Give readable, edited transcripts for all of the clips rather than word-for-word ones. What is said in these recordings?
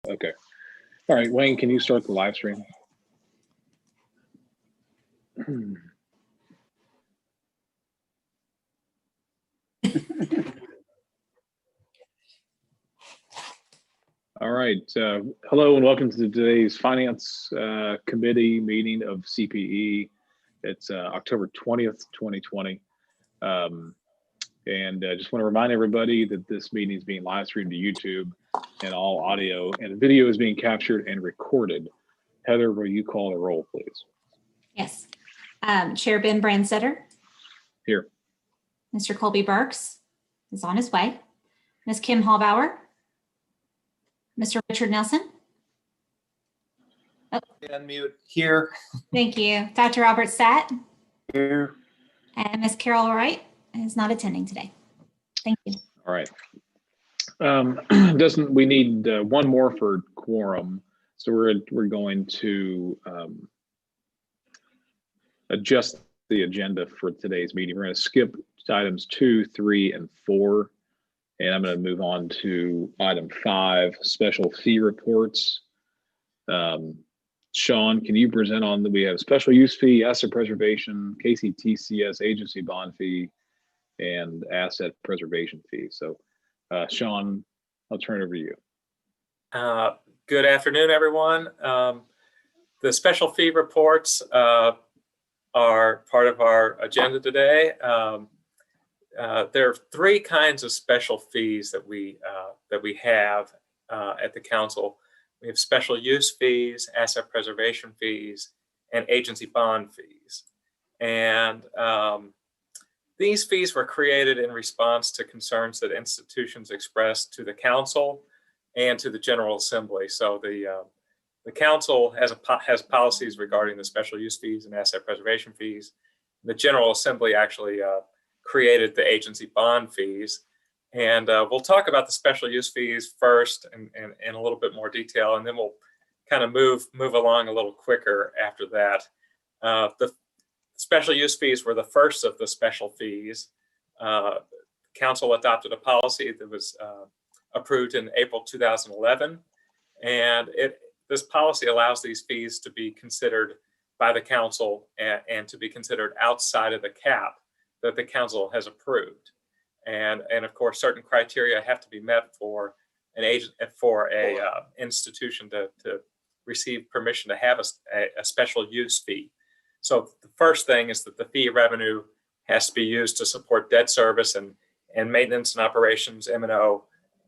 Okay. All right, Wayne, can you start the live stream? All right. Hello and welcome to today's Finance Committee meeting of CPE. It's October 20th, 2020. And I just want to remind everybody that this meeting is being live streamed to YouTube, and all audio and video is being captured and recorded. Heather, will you call the roll, please? Yes. Chair Ben Brandsetter. Here. Mr. Colby Burks is on his way. Ms. Kim Hallbauer. Mr. Richard Nelson. Oh. Unmute here. Thank you. Dr. Robert Satt. Here. And Ms. Carol Wright is not attending today. Thank you. All right. We need one more for quorum. So we're going to adjust the agenda for today's meeting. We're going to skip items 2, 3, and 4. And I'm going to move on to item 5, special fee reports. Sean, can you present on we have special use fee, asset preservation, KCTCS agency bond fee, and asset preservation fee. So Sean, I'll turn it over to you. Good afternoon, everyone. The special fee reports are part of our agenda today. There are 3 kinds of special fees that we have at the council. We have special use fees, asset preservation fees, and agency bond fees. And these fees were created in response to concerns that institutions expressed to the council and to the General Assembly. So the council has policies regarding the special use fees and asset preservation fees. The General Assembly actually created the agency bond fees. And we'll talk about the special use fees first in a little bit more detail, and then we'll kind of move along a little quicker after that. The special use fees were the first of the special fees. Council adopted a policy that was approved in April 2011, and this policy allows these fees to be considered by the council and to be considered outside of the cap that the council has approved. And of course, certain criteria have to be met for a institution to receive permission to have a special use fee. So the first thing is that the fee revenue has to be used to support debt service and maintenance and operations M&O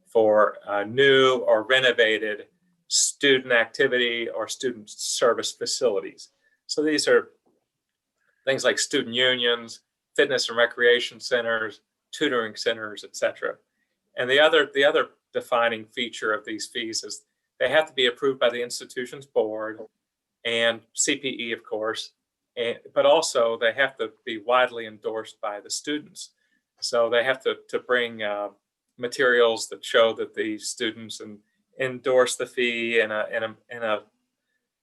for new or renovated student activity or student service facilities. So these are things like student unions, fitness and recreation centers, tutoring centers, etc. And the other defining feature of these fees is they have to be approved by the institution's board and CPE, of course, but also they have to be widely endorsed by the students. So they have to bring materials that show that the students endorse the fee in a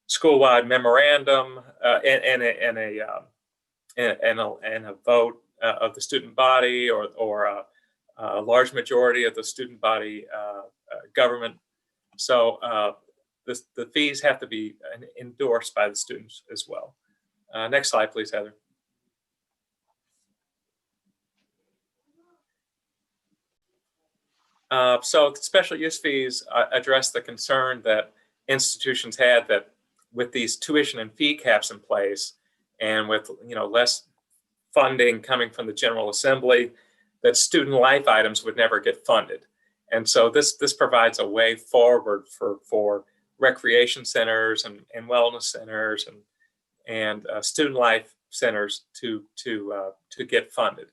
school-wide memorandum and a vote of the student body or a large majority of the student body government. So the fees have to be endorsed by the students as well. Next slide, please, Heather. So the special use fees address the concern that institutions had that with these tuition and fee caps in place and with less funding coming from the General Assembly, that student life items would never get funded. And so this provides a way forward for recreation centers and wellness centers and student life centers to get funded.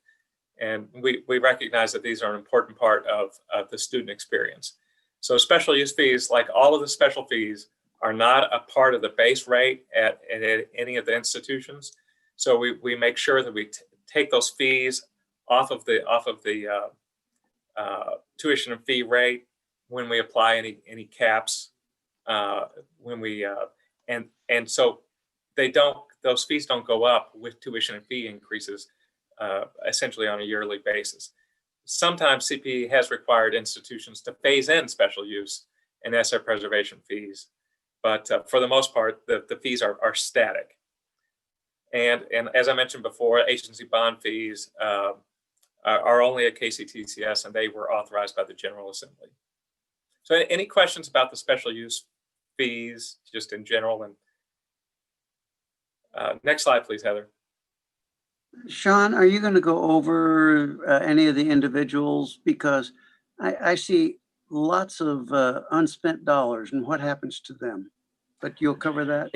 And we recognize that these are an important part of the student experience. So special use fees, like all of the special fees, are not a part of the base rate at any of the institutions. So we make sure that we take those fees off of the tuition and fee rate when we apply any caps. And so those fees don't go up with tuition and fee increases essentially on a yearly basis. Sometimes CPE has required institutions to phase in special use and asset preservation fees. But for the most part, the fees are static. And as I mentioned before, agency bond fees are only at KCTCS, and they were authorized by the General Assembly. So any questions about the special use fees just in general? And next slide, please, Heather. Sean, are you going to go over any of the individuals? Because I see lots of unspent dollars and what happens to them, but you'll cover that?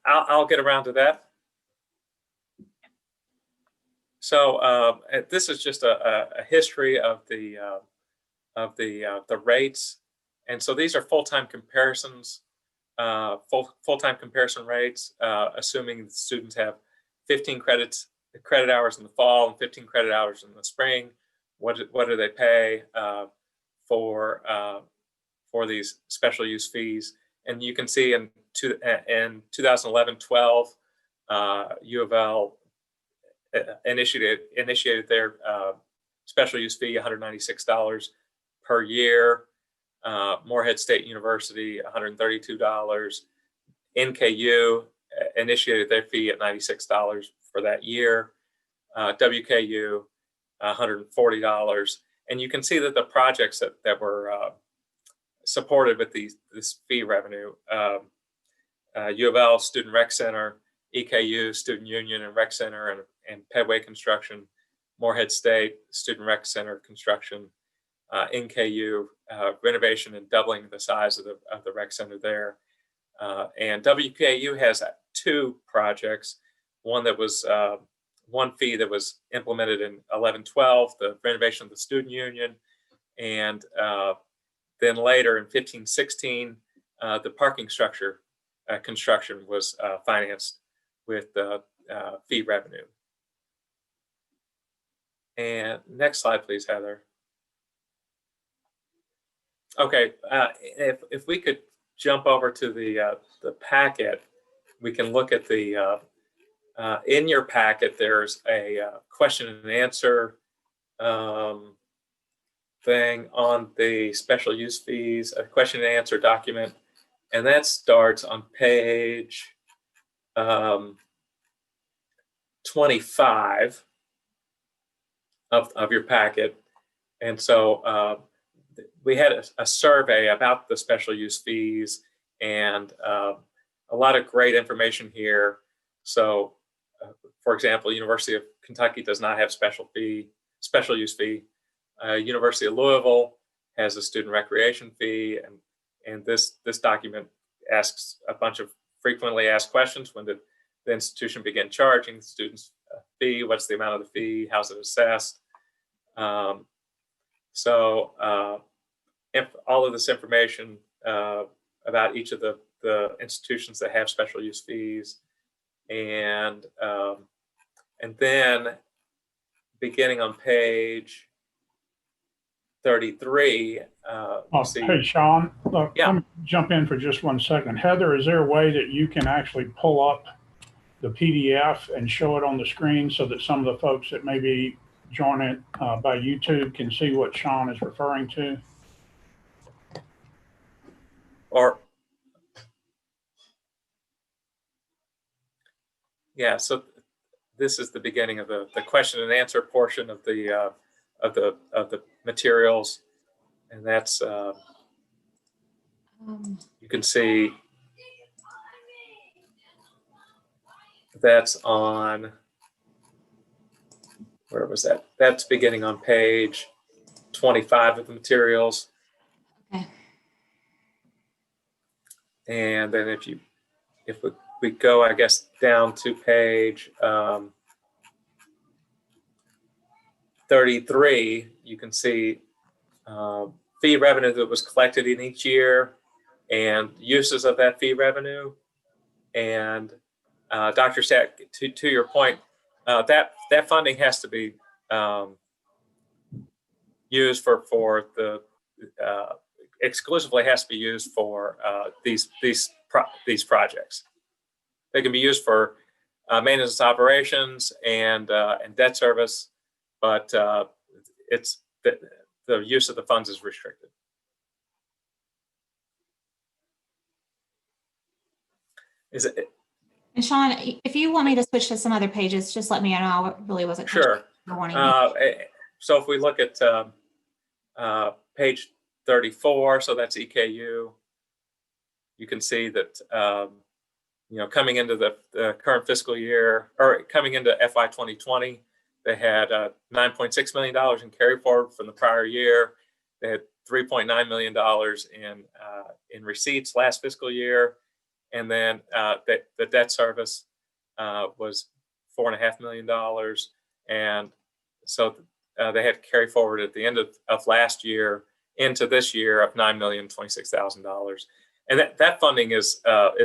I'll get around to that. So this is just a history of the rates. And so these are full-time comparisons, full-time comparison rates, assuming students have 15 credit hours in the fall and 15 credit hours in the spring. What do they pay for these special use fees? And you can see in 2011-12, U of L initiated their special use fee, $196 per year. Morehead State University, $132. NKU initiated their fee at $96 for that year. WKU, $140. And you can see that the projects that were supported with this fee revenue, U of L Student Rec Center, EKU Student Union and Rec Center, and Pedway Construction, Morehead State Student Rec Center Construction, NKU renovation and doubling the size of the rec center there. And WKU has two projects. One that was one fee that was implemented in 11-12, the renovation of the student union, and then later in 15-16, the parking structure construction was financed with fee revenue. And next slide, please, Heather. Okay, if we could jump over to the packet, we can look at the in your packet. There's a question and answer thing on the special use fees, a question and answer document, and that starts on page 25 of your packet. And so we had a survey about the special use fees, and a lot of great information here. So for example, University of Kentucky does not have special use fee. University of Louisville has a student recreation fee, and this document asks a bunch of frequently asked questions. When did the institution begin charging students a fee? What's the amount of the fee? How's it assessed? If all of this information about each of the institutions that have special use fees, and then beginning on page 33. Hey, Sean, look, Yeah. let me jump in for just 1 second. Heather, is there a way that you can actually pull up the PDF and show it on the screen so that some of the folks that maybe join it by YouTube can see what Sean is referring to? Or yeah, so this is the beginning of the question and answer portion of the materials, and that's you can see that's on, where was that? That's beginning on page 25 of the materials. Okay. And then if we go, I guess, down to page 33, you can see fee revenue that was collected in each year and uses of that fee revenue. And Dr. Stack, to your point, that funding has to be used for the exclusively has to be used for these projects. They can be used for maintenance operations and debt service, but it's the use of the funds is restricted. Is it? And Sean, if you want me to switch to some other pages, just let me know. I really wasn't Sure. wanting. So if we look at page 34, so that's EKU, you can see that, coming into the current fiscal year, or coming into FY 2020, they had $9.6 million in carry forward from the prior year. They had $3.9 million in receipts last fiscal year. And then the debt service was $4.5 million. And so they had carry forward at the end of last year into this year of $9,026,000. And that funding is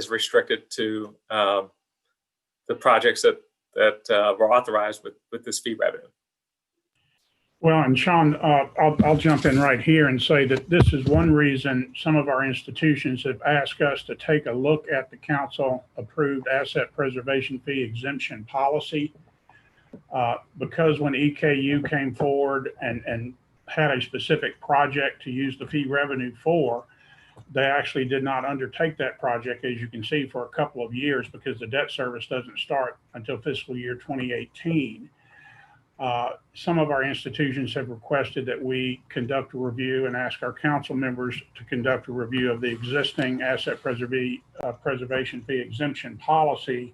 restricted to the projects that were authorized with this fee revenue. Well, and Sean, I'll jump in right here and say that this is one reason some of our institutions have asked us to take a look at the council approved asset preservation fee exemption policy. Because when EKU came forward and had a specific project to use the fee revenue for, they actually did not undertake that project, as you can see, for a couple of years because the debt service doesn't start until fiscal year 2018. Some of our institutions have requested that we conduct a review and ask our council members to conduct a review of the existing asset preservation fee exemption policy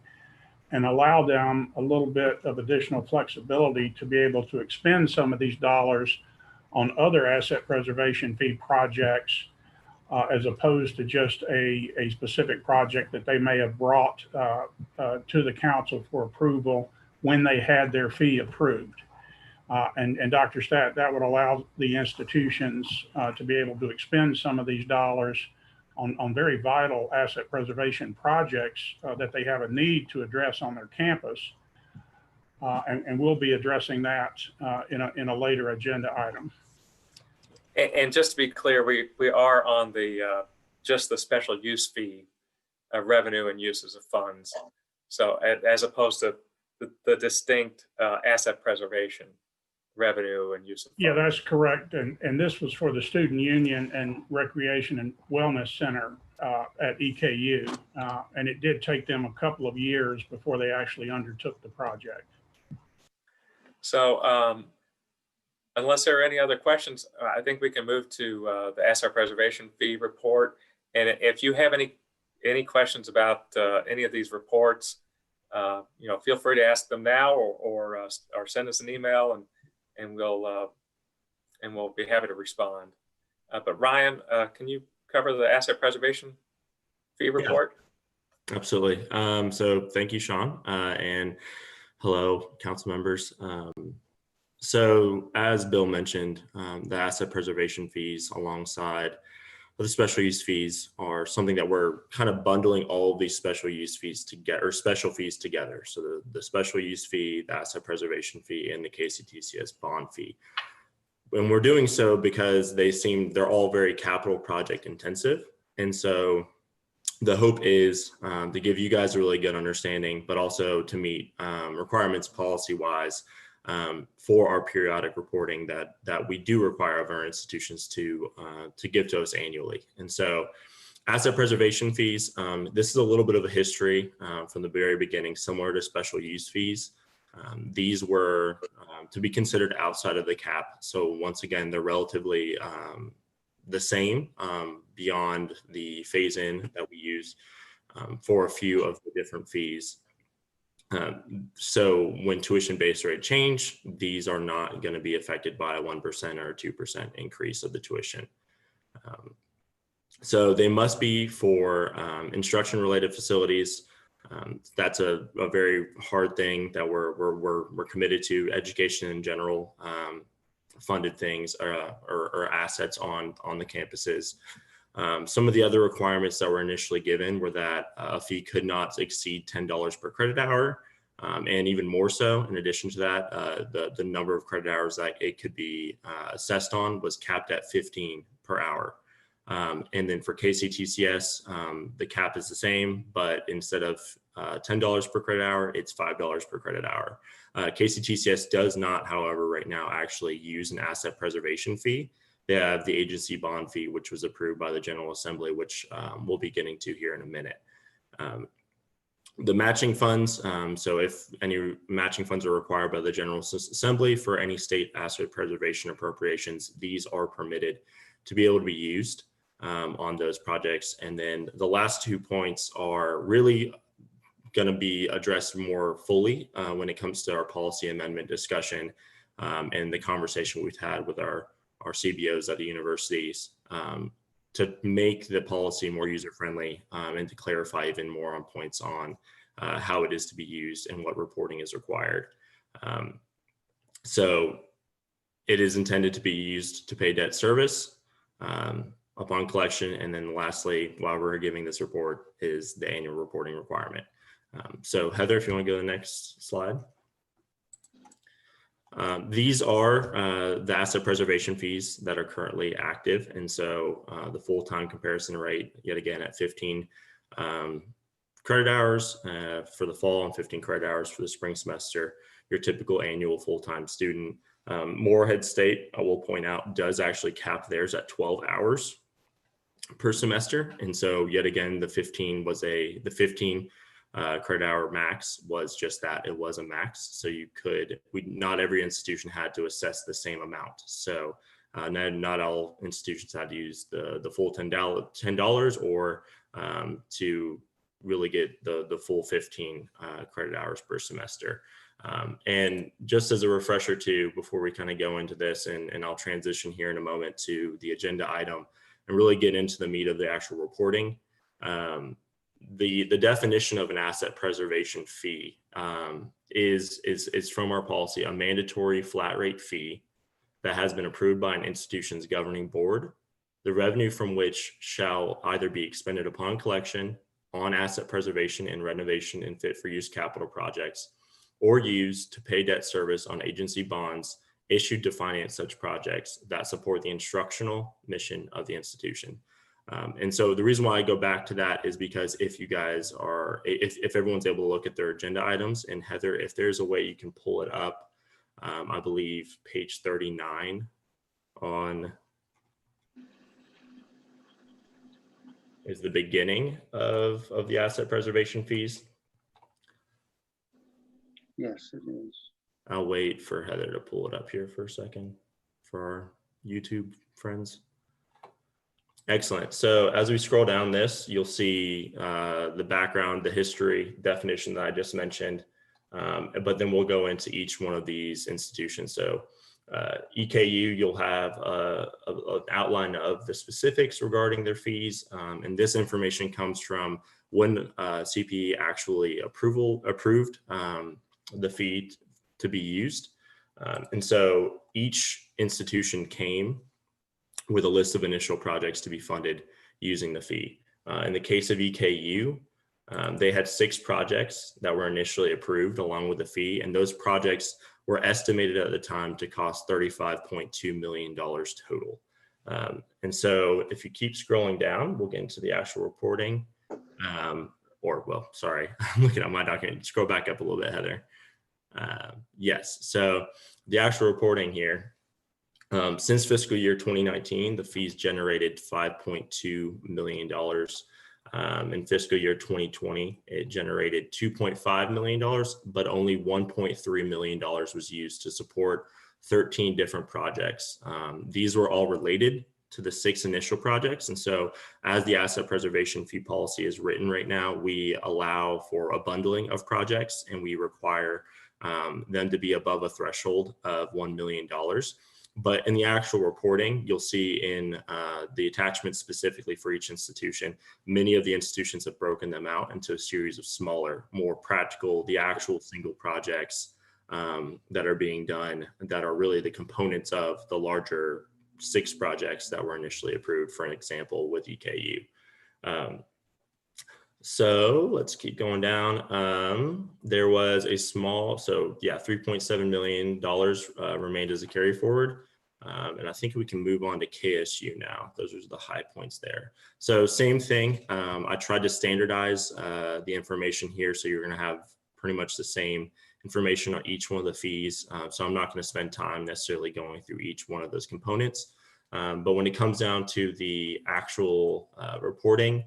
and allow them a little bit of additional flexibility to be able to expend some of these dollars on other asset preservation fee projects, as opposed to just a specific project that they may have brought to the council for approval when they had their fee approved. And Dr. Stat, that would allow the institutions to be able to expend some of these dollars on very vital asset preservation projects that they have a need to address on their campus. And we'll be addressing that in a later agenda item. And just to be clear, we are on the just the special use fee revenue and uses of funds. So as opposed to the distinct asset preservation revenue and use of funds. Yeah, that's correct. And this was for the Student Union and Recreation and Wellness Center at EKU. And it did take them a couple of years before they actually undertook the project. So unless there are any other questions, I think we can move to the asset preservation fee report. And if you have any questions about any of these reports, feel free to ask them now or send us an email and we'll be happy to respond. But Ryan, can you cover the asset preservation fee report? Yeah, absolutely. So thank you, Sean, and hello, council members. So as Bill mentioned, the asset preservation fees alongside the special use fees are something that we're kind of bundling all of these special use fees together, or special fees together. So the special use fee, the asset preservation fee, and the KCTCS bond fee. And we're doing so because they're all very capital project intensive. And so the hope is to give you guys a really good understanding, but also to meet requirements policy-wise for our periodic reporting that we do require of our institutions to give to us annually. And so asset preservation fees, this is a little bit of a history from the very beginning, similar to special use fees. These were to be considered outside of the cap. So once again, they're relatively the same beyond the phase-in that we use for a few of the different fees. So when tuition base rate change, these are not going to be affected by a 1% or a 2% increase of the tuition. So they must be for instruction related facilities. That's a very hard thing that we're committed to. Education in general, funded things or assets on the campuses. Some of the other requirements that were initially given were that a fee could not exceed $10 per credit hour, and even more so. In addition to that, the number of credit hours that it could be assessed on was capped at 15 per hour. And then for KCTCS, the cap is the same, but instead of $10 per credit hour, it's $5 per credit hour. KCTCS does not, however, right now actually use an asset preservation fee. They have the agency bond fee, which was approved by the General Assembly, which we'll be getting to here in a minute. The matching funds, so if any matching funds are required by the General Assembly for any state asset preservation appropriations, these are permitted to be able to be used on those projects. And then the last 2 points are really going to be addressed more fully when it comes to our policy amendment discussion and the conversation we've had with our CBOs at the universities to make the policy more user-friendly and to clarify even more on points on how it is to be used and what reporting is required. So it is intended to be used to pay debt service upon collection. And then lastly, while we're giving this report, is the annual reporting requirement. So Heather, if you want to go to the next slide. These are the asset preservation fees that are currently active. And so the full-time comparison rate, yet again, at 15 credit hours for the fall and 15 credit hours for the spring semester, your typical annual full-time student. Morehead State, I will point out, does actually cap theirs at 12 hours per semester. And so yet again, the 15 credit hour max was just that, it was a max. So you could, not every institution had to assess the same amount. So not all institutions had to use the full $10 or to really get the full 15 credit hours per semester. And just as a refresher too, before we kind of go into this, and I'll transition here in a moment to the agenda item and really get into the meat of the actual reporting. The definition of an asset preservation fee is from our policy, a mandatory flat rate fee that has been approved by an institution's governing board, the revenue from which shall either be expended upon collection on asset preservation and renovation and fit for use capital projects, or used to pay debt service on agency bonds issued to finance such projects that support the instructional mission of the institution. And so the reason why I go back to that is because if you guys are, if everyone's able to look at their agenda items, and Heather, if there's a way you can pull it up, I believe page 39 on is the beginning of the asset preservation fees. Yes, it is. I'll wait for Heather to pull it up here for a second for our YouTube friends. Excellent. So as we scroll down this, you'll see the background, the history, definition that I just mentioned, but then we'll go into each one of these institutions. So EKU, you'll have an outline of the specifics regarding their fees. And this information comes from when CPE actually approved the fee to be used. And so each institution came with a list of initial projects to be funded using the fee. In the case of EKU, they had 6 projects that were initially approved along with the fee, and those projects were estimated at the time to cost $35.2 million total. And so if you keep scrolling down, we'll get into the actual reporting. I'm looking at my document. Scroll back up a little bit, Heather. Yes, so the actual reporting here, since fiscal year 2019, the fees generated $5.2 million. In fiscal year 2020, it generated $2.5 million, but only $1.3 million was used to support 13 different projects. These were all related to the 6 initial projects. And so as the asset preservation fee policy is written right now, we allow for a bundling of projects, and we require them to be above a threshold of $1 million. But in the actual reporting, you'll see in the attachments specifically for each institution, many of the institutions have broken them out into a series of smaller, more practical, the actual single projects that are being done that are really the components of the larger 6 projects that were initially approved, for an example, with EKU. So let's keep going down. There was a small, $3.7 million remained as a carry forward. And I think we can move on to KSU now. Those are the high points there. So same thing. I tried to standardize the information here. So you're going to have pretty much the same information on each one of the fees. So I'm not going to spend time necessarily going through each one of those components. But when it comes down to the actual reporting,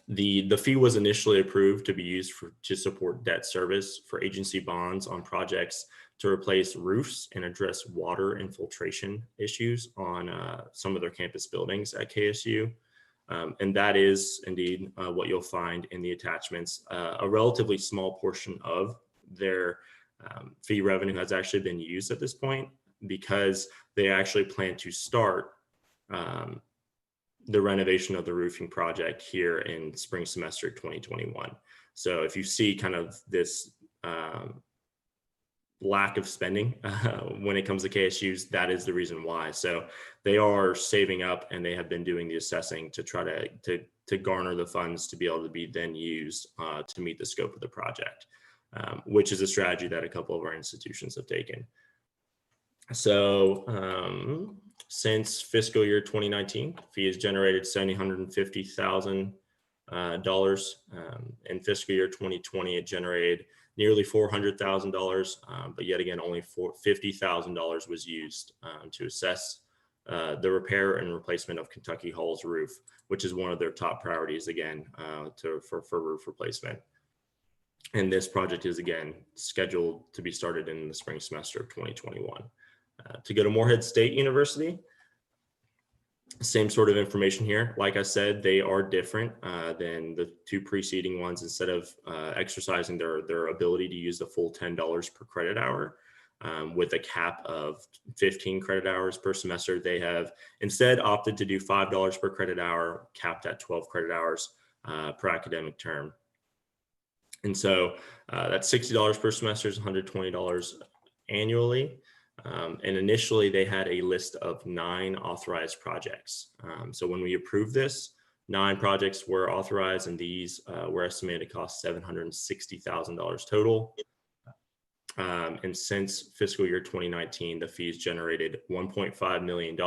The fee was initially approved to be used to support debt service for agency bonds on projects to replace roofs and address water infiltration issues on some of their campus buildings at KSU. And that is indeed what you'll find in the attachments. A relatively small portion of their fee revenue has actually been used at this point because they actually plan to start the renovation of the roofing project here in spring semester 2021. So if you see kind of this lack of spending when it comes to KSUs, that is the reason why. So they are saving up and they have been doing the assessing to try to garner the funds to be able to be then used to meet the scope of the project, which is a strategy that a couple of our institutions have taken. So since fiscal year 2019, fee has generated $750,000. In fiscal year 2020, it generated nearly $400,000, but yet again, only $50,000 was used to assess the repair and replacement of Kentucky Hall's roof, which is one of their top priorities again for roof replacement. And this project is again scheduled to be started in the spring semester of 2021. To go to Morehead State University, same sort of information here. Like I said, they are different than the two preceding ones. Instead of exercising their ability to use the full $10 per credit hour with a cap of 15 credit hours per semester, they have instead opted to do $5 per credit hour, capped at 12 credit hours per academic term. And so that's $60 per semester, is $120 annually. And initially they had a list of 9 authorized projects. So when we approved this, 9 projects were authorized, and these were estimated to cost $760,000 total. And since fiscal year 2019, the fees generated $1.5 million.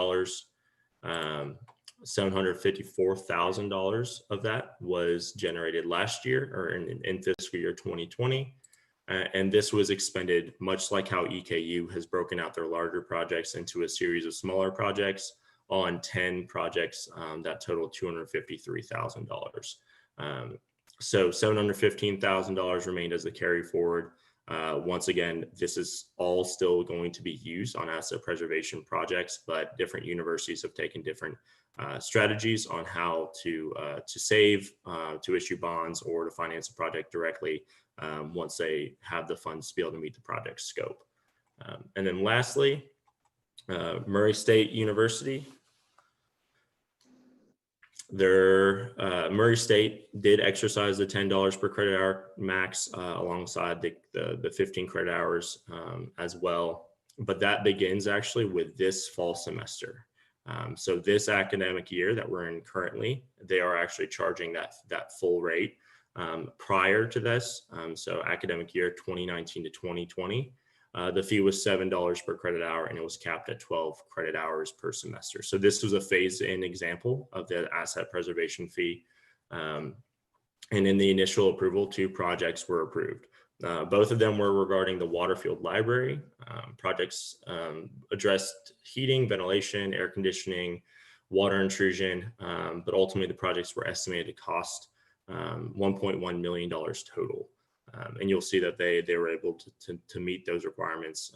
$754,000 of that was generated last year, or in fiscal year 2020. And this was expended much like how EKU has broken out their larger projects into a series of smaller projects on 10 projects that total $253,000. So $715,000 remained as the carry forward. Once again, this is all still going to be used on asset preservation projects, but different universities have taken different strategies on how to save, to issue bonds, or to finance a project directly once they have the funds to be able to meet the project scope. And then lastly, Murray State University. Murray State did exercise the $10 per credit hour max alongside the 15 credit hours as well. But that begins actually with this fall semester. So this academic year that we're in currently, they are actually charging that full rate. Prior to this, so academic year 2019 to 2020, the fee was $7 per credit hour, and it was capped at 12 credit hours per semester. So this was a phased-in example of the asset preservation fee. And in the initial approval, 2 projects were approved. Both of them were regarding the Waterfield Library. Projects addressed heating, ventilation, air conditioning, water intrusion, but ultimately the projects were estimated to cost $1.1 million total. And you'll see that they were able to meet those requirements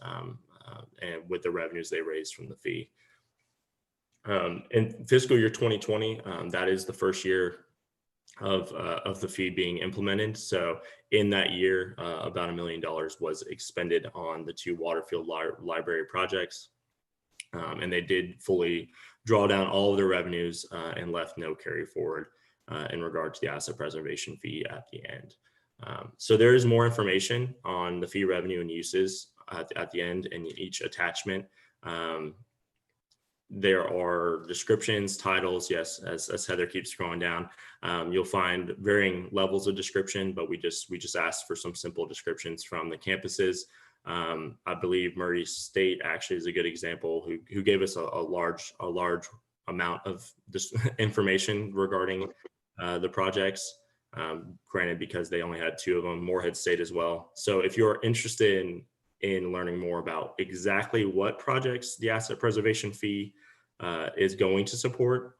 and with the revenues they raised from the fee. In fiscal year 2020, that is the first year of the fee being implemented. So in that year, about $1 million was expended on the 2 Waterfield Library projects. And they did fully draw down all of their revenues and left no carry forward in regard to the asset preservation fee at the end. So there is more information on the fee revenue and uses at the end in each attachment. There are descriptions, titles, yes, as Heather keeps scrolling down. You'll find varying levels of description, but we just asked for some simple descriptions from the campuses. I believe Murray State actually is a good example who gave us a large amount of this information regarding the projects. Granted, because they only had 2 of them, Morehead State as well. So if you're interested in learning more about exactly what projects the asset preservation fee is going to support,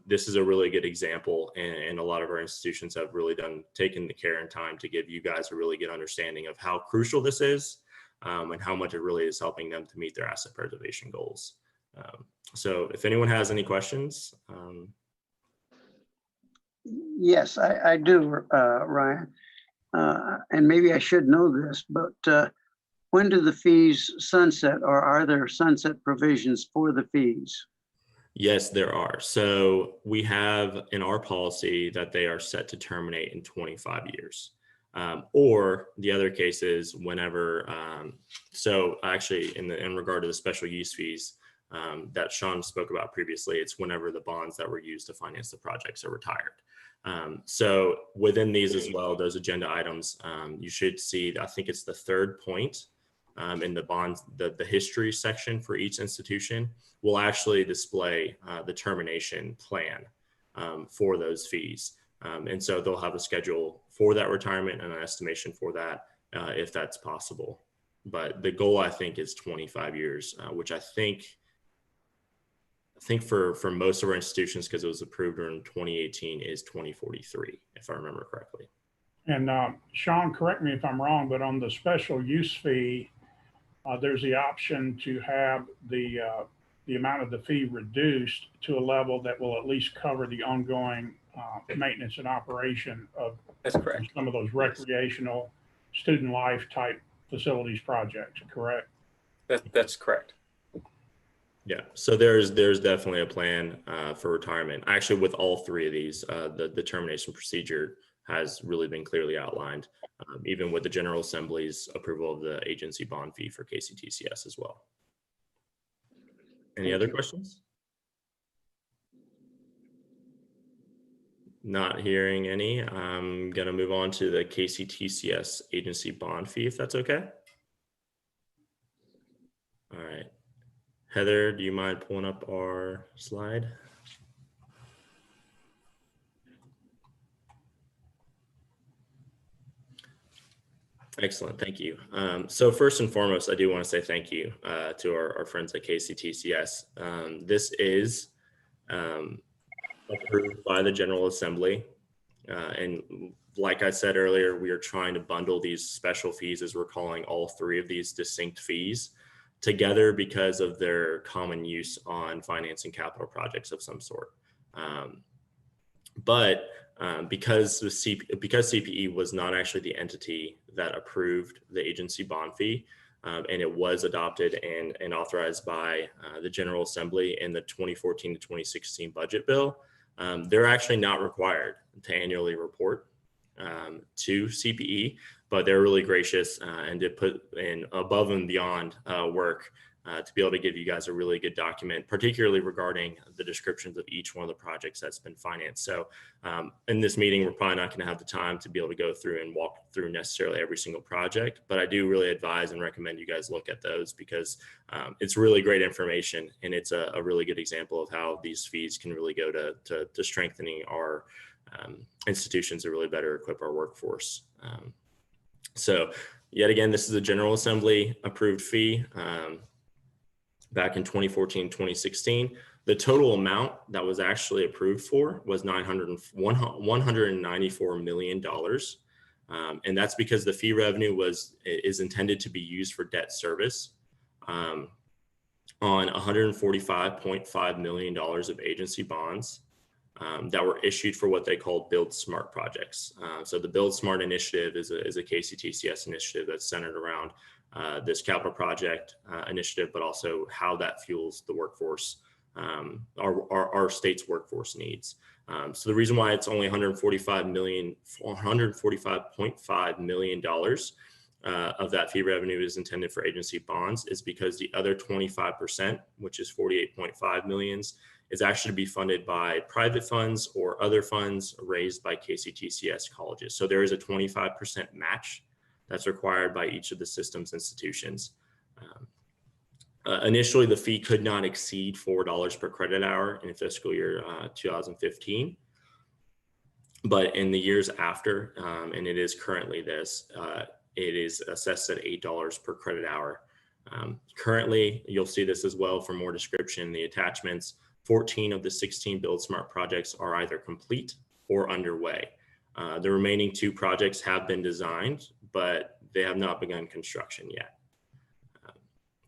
This is a really good example, and a lot of our institutions have really taken the care and time to give you guys a really good understanding of how crucial this is, and how much it really is helping them to meet their asset preservation goals. So if anyone has any questions. Yes, I do, Ryan. And maybe I should know this, but when do the fees sunset, or are there sunset provisions for the fees? Yes, there are. So we have in our policy that they are set to terminate in 25 years. Or the other case is whenever, so actually in regard to the special use fees that Sean spoke about previously, it's whenever the bonds that were used to finance the projects are retired. So within these as well, those agenda items, you should see, I think it's the third point in the bonds, the history section for each institution will actually display the termination plan for those fees. And so they'll have a schedule for that retirement and an estimation for that if that's possible. But the goal, I think, is 25 years, which I think for most of our institutions, because it was approved in 2018, is 2043, if I remember correctly. And Sean, correct me if I'm wrong, but on the special use fee, there's the option to have the amount of the fee reduced to a level that will at least cover the ongoing maintenance and operation of That's correct. some of those recreational student life type facilities projects, correct? That's correct. Yeah, so there's definitely a plan for retirement. Actually, with all three of these, the termination procedure has really been clearly outlined, even with the General Assembly's approval of the agency bond fee for KCTCS as well. Any other questions? Not hearing any. I'm going to move on to the KCTCS agency bond fee, if that's okay. All right. Heather, do you mind pulling up our slide? Excellent, thank you. So first and foremost, I do want to say thank you to our friends at KCTCS. This is approved by the General Assembly. And like I said earlier, we are trying to bundle these special fees, as we're calling all three of these distinct fees, together because of their common use on financing capital projects of some sort. Because CPE was not actually the entity that approved the agency bond fee, and it was adopted and authorized by the General Assembly in the 2014 to 2016 budget bill, they're actually not required to annually report to CPE, but they're really gracious and to put in above and beyond work to be able to give you guys a really good document, particularly regarding the descriptions of each one of the projects that's been financed. So in this meeting, we're probably not going to have the time to be able to go through and walk through necessarily every single project, but I do really advise and recommend you guys look at those because it's really great information, and it's a really good example of how these fees can really go to strengthening our institutions to really better equip our workforce. So yet again, this is a General Assembly approved fee. Back in 2014, 2016, the total amount that was actually approved for was $194 million. And that's because the fee revenue is intended to be used for debt service on $145.5 million of agency bonds that were issued for what they call Build Smart projects. So the Build Smart initiative is a KCTCS initiative that's centered around this capital project initiative, but also how that fuels the workforce, our state's workforce needs. So the reason why it's only $145.5 million of that fee revenue is intended for agency bonds is because the other 25%, which is 48.5 millions, is actually to be funded by private funds or other funds raised by KCTCS colleges. So there is a 25% match that's required by each of the system's institutions. Initially, the fee could not exceed $4 per credit hour in fiscal year 2015. But in the years after, and it is currently this, it is assessed at $8 per credit hour. Currently, you'll see this as well for more description, the attachments 14 of the 16 Build Smart projects are either complete or underway. The remaining 2 projects have been designed, but they have not begun construction yet.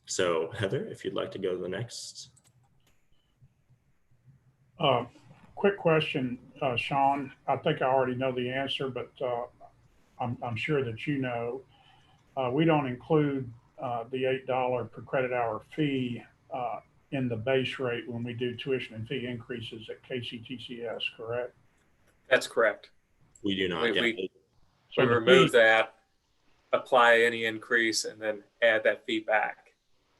So Heather, if you'd like to go to the next. Quick question, Sean. I think I already know the answer, but I'm sure that you know. We don't include the $8 per credit hour fee in the base rate when we do tuition and fee increases at KCTCS, correct? That's correct. We do not. We So the remove fee, that, apply any increase, and then add that fee back.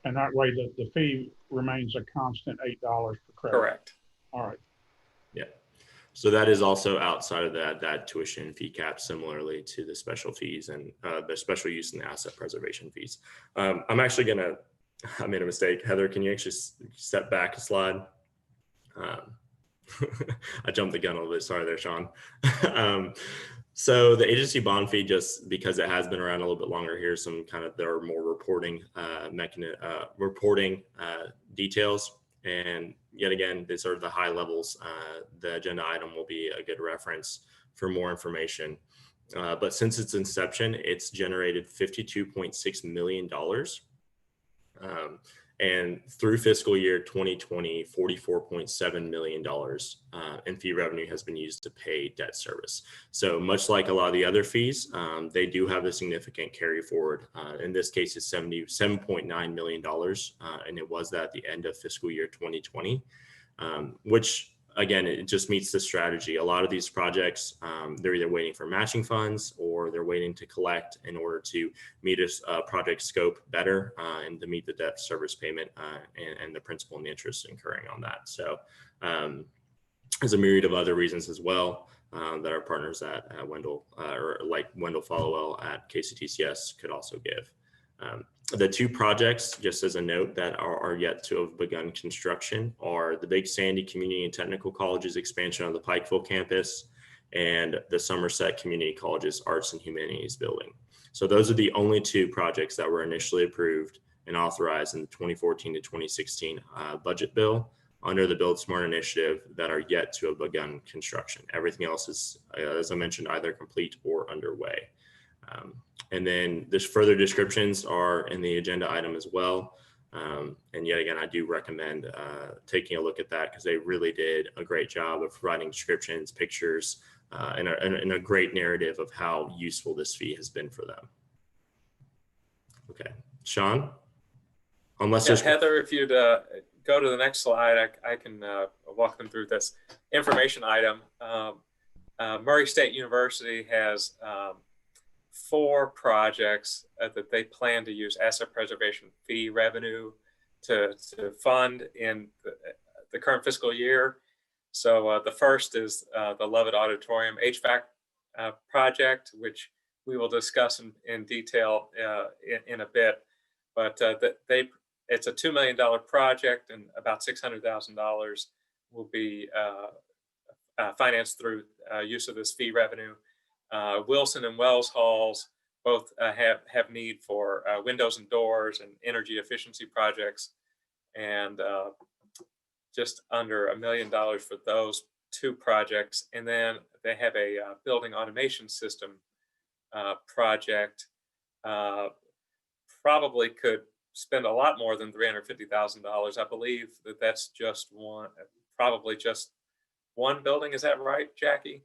and that way the fee remains a constant $8 per credit. Correct. All right. Yeah. So that is also outside of that tuition fee cap, similarly to the special fees and the special use and asset preservation fees. I'm actually gonna, I made a mistake. Heather, can you actually step back a slide? I jumped the gun a little bit. Sorry there, Sean. So the agency bond fee, just because it has been around a little bit longer, here's some kind of, there are more reporting details. And yet again, these are the high levels. The agenda item will be a good reference for more information. But since its inception, it's generated $52.6 million. And through fiscal year 2020, $44.7 million in fee revenue has been used to pay debt service. So much like a lot of the other fees, they do have a significant carry forward. In this case, it's $77.9 million, and it was that at the end of fiscal year 2020, which again, it just meets the strategy. A lot of these projects, they're either waiting for matching funds or they're waiting to collect in order to meet a project scope better and to meet the debt service payment and the principal and the interest incurring on that. So there's a myriad of other reasons as well that our partners at Wendell or like Wendell Followell at KCTCS could also give. The 2 projects, just as a note, that are yet to have begun construction are the Big Sandy Community and Technical College's expansion of the Pikeville campus and the Somerset Community College's Arts and Humanities building. So those are the only 2 projects that were initially approved and authorized in the 2014 to 2016 budget bill under the Build Smart initiative that are yet to have begun construction. Everything else is, as I mentioned, either complete or underway. And then there's further descriptions are in the agenda item as well. And yet again, I do recommend taking a look at that because they really did a great job of providing descriptions, pictures, and a great narrative of how useful this fee has been for them. Okay, Sean, unless there's Heather, if you'd go to the next slide, I can walk them through this information item. Murray State University has 4 projects that they plan to use asset preservation fee revenue to fund in the current fiscal year. So the first is the Lovett Auditorium HVAC project, which we will discuss in detail in a bit. But it's a $2 million project, and about $600,000 will be financed through use of this fee revenue. Wilson and Wells Halls both have need for windows and doors and energy efficiency projects, and just under $1 million for those 2 projects. And then they have a building automation system project. Probably could spend a lot more than $350,000. I believe that's just one, probably just one building. Is that right, Jackie?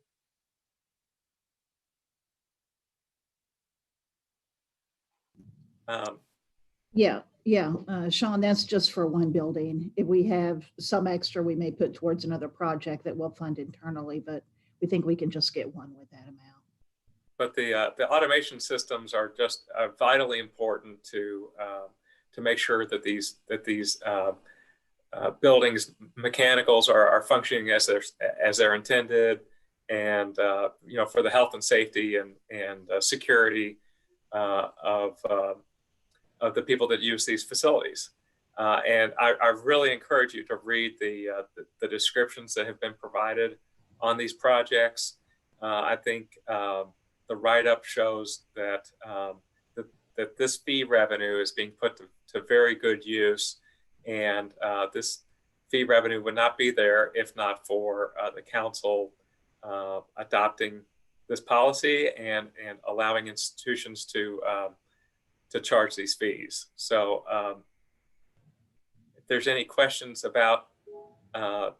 Sean, that's just for one building. If we have some extra, we may put towards another project that we'll fund internally, but we think we can just get one with that amount. But the automation systems are just vitally important to make sure that these buildings mechanicals are functioning as they're intended, and for the health and safety and security of the people that use these facilities. And I really encourage you to read the descriptions that have been provided on these projects. I think the write-up shows that that this fee revenue is being put to very good use, and fee revenue would not be there if not for the council adopting this policy and allowing institutions to charge these fees. So if there's any questions about the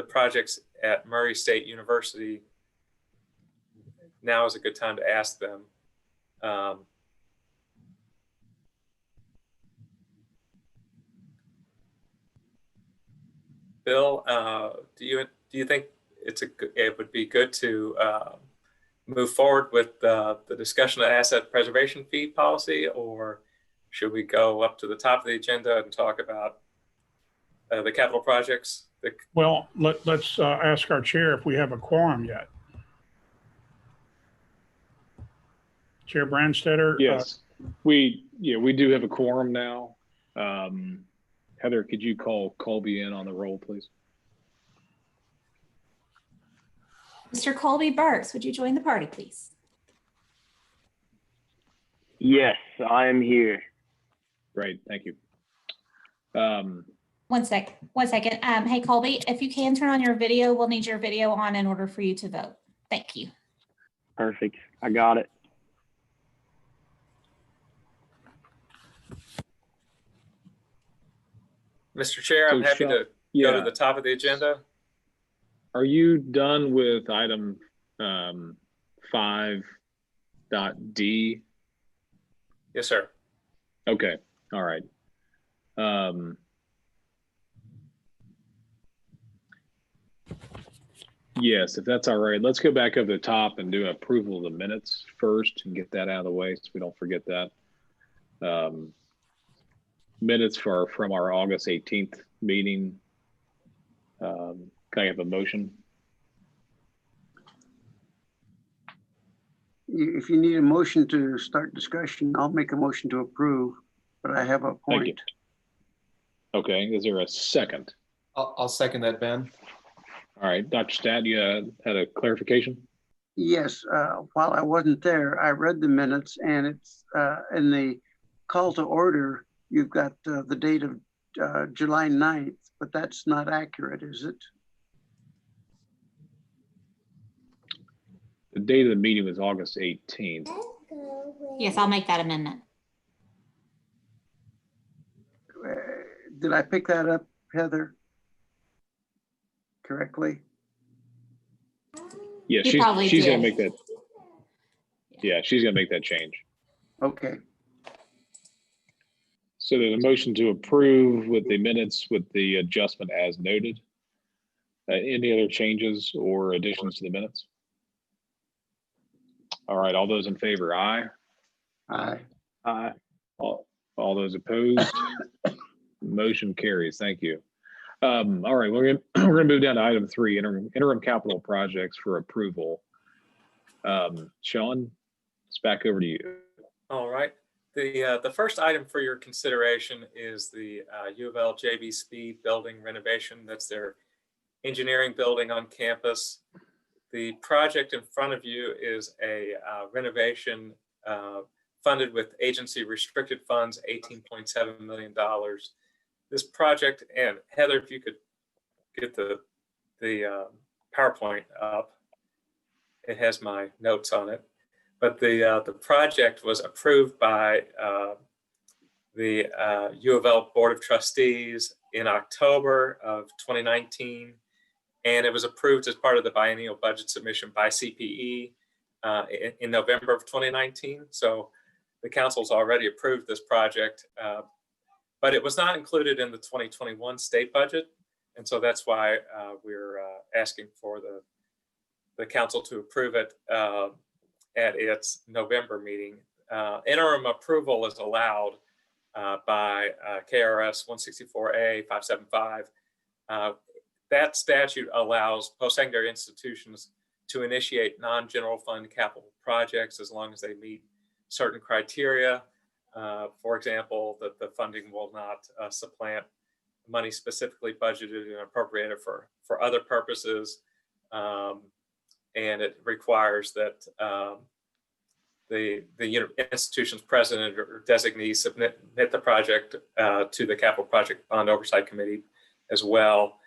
projects at Murray State University, now is a good time to ask them. Bill, do you think it would be good to move forward with the discussion of asset preservation fee policy, or should we go up to the top of the agenda and talk about the capital projects? Well, let's ask our chair if we have a quorum yet. Chair Brandstetter? Yes, we do have a quorum now. Heather, could you call Colby in on the roll, please? Mr. Colby Burks, would you join the party, please? Yes, I am here. Great, thank you. One second. Hey, Colby, if you can turn on your video, we'll need your video on in order for you to vote. Thank you. Perfect. I got it. Mr. Chair, I'm So, happy Sean, to go to the top of the agenda. Are you done with item 5.d? Yes, sir. Okay, all right. Yes, if that's all right, let's go back up to the top and do approval of the minutes first and get that out of the way so we don't forget that. Minutes from our August 18th meeting. Can I have a motion? If you need a motion to start discussion, I'll make a motion to approve, but I have a Thank you. point. Okay, is there a second? I'll second that, Ben. All right, Dr. Stat, you had a clarification? Yes, while I wasn't there, I read the minutes, and it's in the call to order, you've got the date of July 9th, but that's not accurate, is it? The date of the meeting was August 18th. Yes, I'll make that amendment. Did I pick that up, Heather? Correctly? Yeah, You probably she's gonna did. make that. Yeah, she's gonna make that change. Okay. So there's a motion to approve with the minutes with the adjustment as noted. Any other changes or additions to the minutes? All right, all those in favor, aye. Aye. Aye. All those opposed? Motion carries. Thank you. All right, we're gonna move down to item 3, interim capital projects for approval. Sean, it's back over to you. All right. The first item for your consideration is the U of L JB Speed building renovation. That's their engineering building on campus. The project in front of you is a renovation funded with agency restricted funds, $18.7 million. This project, and Heather, if you could get the PowerPoint up, it has my notes on it. But the project was approved by the U of L Board of Trustees in October of 2019, and it was approved as part of the biennial budget submission by CPE in November of 2019. So the council's already approved this project, but it was not included in the 2021 state budget, and so that's why we're asking for the council to approve it at its November meeting. Interim approval is allowed by KRS 164A 575. That statute allows post-secondary institutions to initiate non-general fund capital projects as long as they meet certain criteria. For example, that the funding will not supplant money specifically budgeted and appropriated for other purposes. And it requires that institution's president or designee submit the project to the Capital Project Bond Oversight Committee as well.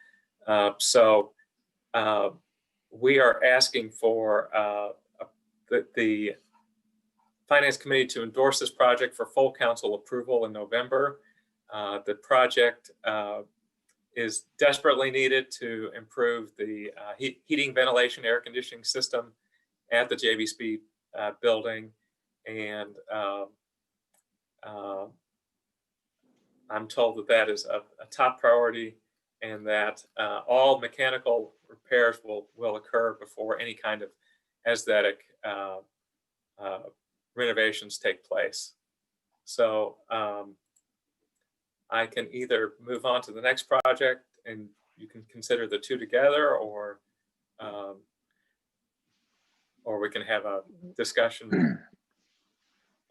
We are asking for the Finance Committee to endorse this project for full council approval in November. The project is desperately needed to improve the heating, ventilation, air conditioning system at the JVSP building. And I'm told that that is a top priority, and that all mechanical repairs will occur before any kind of aesthetic renovations take place. So I can either move on to the next project and you can consider the two together, or we can have a discussion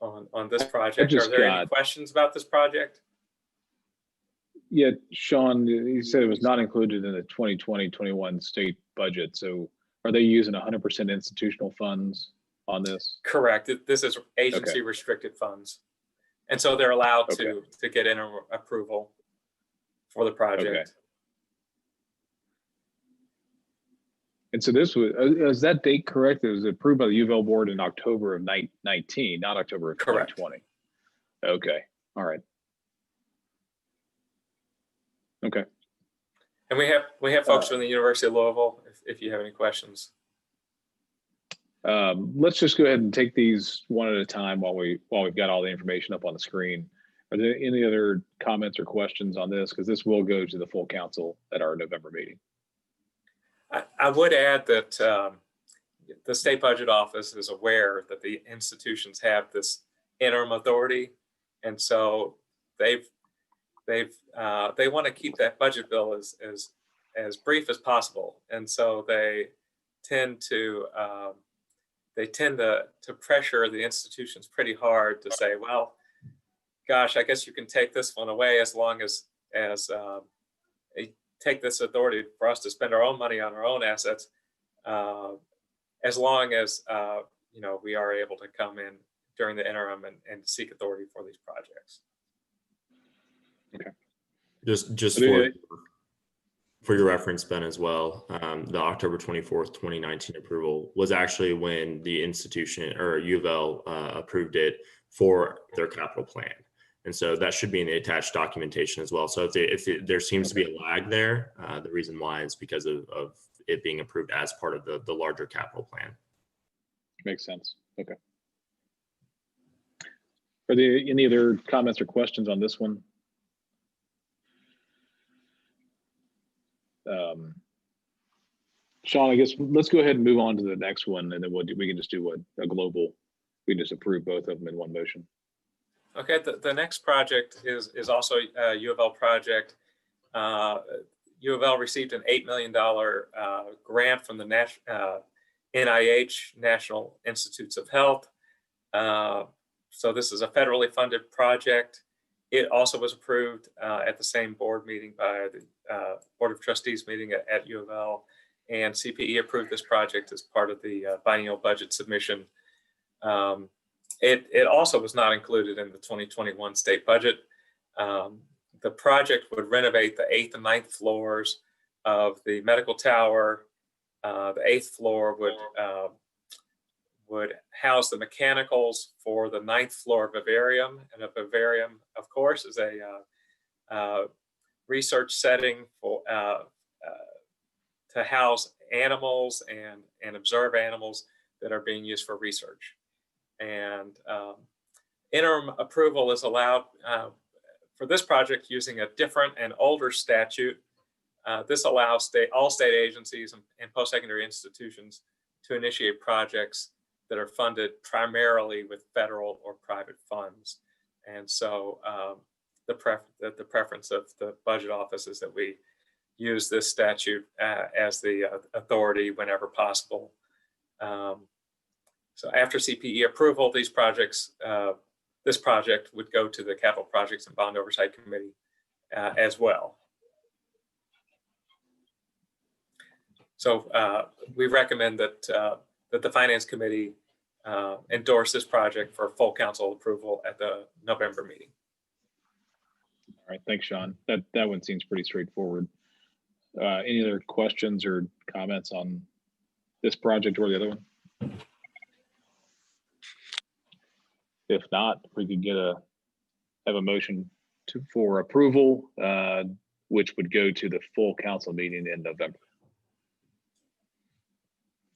on this project. Are there any questions about this project? Yeah, Sean, you said it was not included in the 2020-21 state budget. So are they using 100% institutional funds on this? Correct. This is agency restricted funds. And so they're allowed to get interim approval for the project. Okay. And so this was, is that date correct? It was approved by the U of L board in October of 19, not October of 2020. Correct. Okay. All right. Okay. And we have folks from the University of Louisville if you have any questions. Let's just go ahead and take these one at a time while we've got all the information up on the screen. Are there any other comments or questions on this? Because this will go to the full council at our November meeting. I would add that the State Budget Office is aware that the institutions have this interim authority, and so they want to keep that budget bill as brief as possible, and so they tend to pressure the institutions pretty hard to say, well, gosh, I guess you can take this one away as long as take this authority for us to spend our own money on our own assets, as long as we are able to come in during the interim and seek authority for these projects. Okay. Just for your reference, Ben, as well, the October 24th, 2019 approval was actually when the institution or U of L approved it for their capital plan. And so that should be in the attached documentation as well. So if there seems to be a lag there, the reason why is because of it being approved as part of the larger capital plan. Makes sense. Okay. Are there any other comments or questions on this one? Sean, I guess let's go ahead and move on to the next one, and then we can just do a global. We just approve both of them in one motion. Okay, the next project is also a U of L project. U of L received an $8 million grant from the NIH, National Institutes of Health. So this is a federally funded project. It also was approved at the same board meeting by the Board of Trustees meeting at U of L, and CPE approved this project as part of the biennial budget submission. It also was not included in the 2021 state budget. The project would renovate the 8th and 9th floors of the medical tower. The 8th floor would house the mechanicals for the 9th floor vivarium, and a vivarium, of course, is a research setting for to house animals and observe animals that are being used for research. And interim approval is allowed for this project using a different and older statute. This allows all state agencies and post-secondary institutions to initiate projects that are funded primarily with federal or private funds. And so the preference of the budget office is that we use this statute as the authority whenever possible. So after CPE approval, this project would go to the Capital Projects and Bond Oversight Committee as well. So we recommend that the Finance Committee endorse this project for full council approval at the November meeting. All right, thanks, Sean. That one seems pretty straightforward. Any other questions or comments on this project or the other one? If not, we could have a motion for approval, which would go to the full council meeting in November.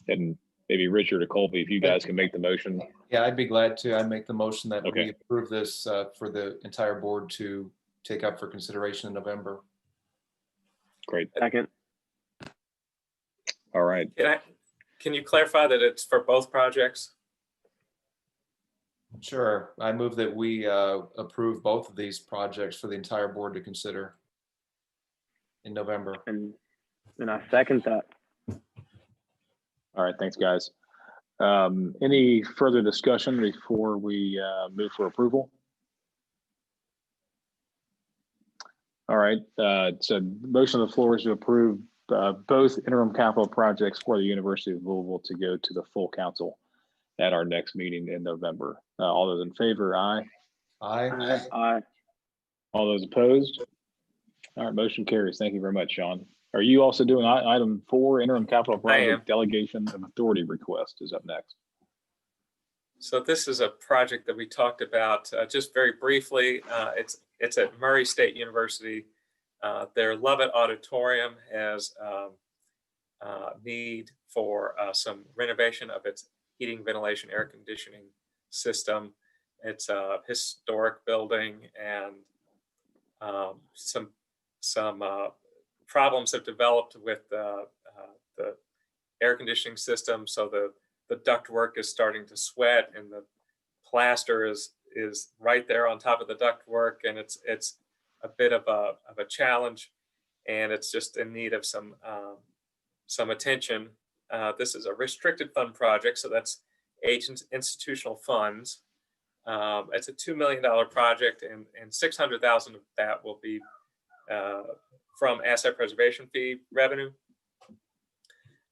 And maybe Richard or Colby, if you guys can make the motion. Yeah, I'd be glad to. I make the motion that Okay. we approve this for the entire board to take up for consideration in November. Great. Second. All right. Can you clarify that it's for both projects? Sure. I move that we approve both of these projects for the entire board to consider in November. And I second that. All right. Thanks, guys. Any further discussion before we move for approval? All right. So motion on the floor is to approve both interim capital projects for the University of Louisville to go to the full council at our next meeting in November. All those in favor, aye. Aye. Aye. All those opposed? All right, motion carries. Thank you very much, Sean. Are you also doing item 4, interim capital project delegation of authority request is up next? So this is a project that we talked about just very briefly. It's at Murray State University. Their Lovett Auditorium has need for some renovation of its heating, ventilation, air conditioning system. It's a historic building, and some problems have developed with the air conditioning system. So the ductwork is starting to sweat, and the plaster is right there on top of the ductwork, and it's a bit of a challenge, and it's just in need of some attention. This is a restricted fund project, so that's institutional funds. It's a $2 million project, and $600,000 of that will be from asset preservation fee revenue.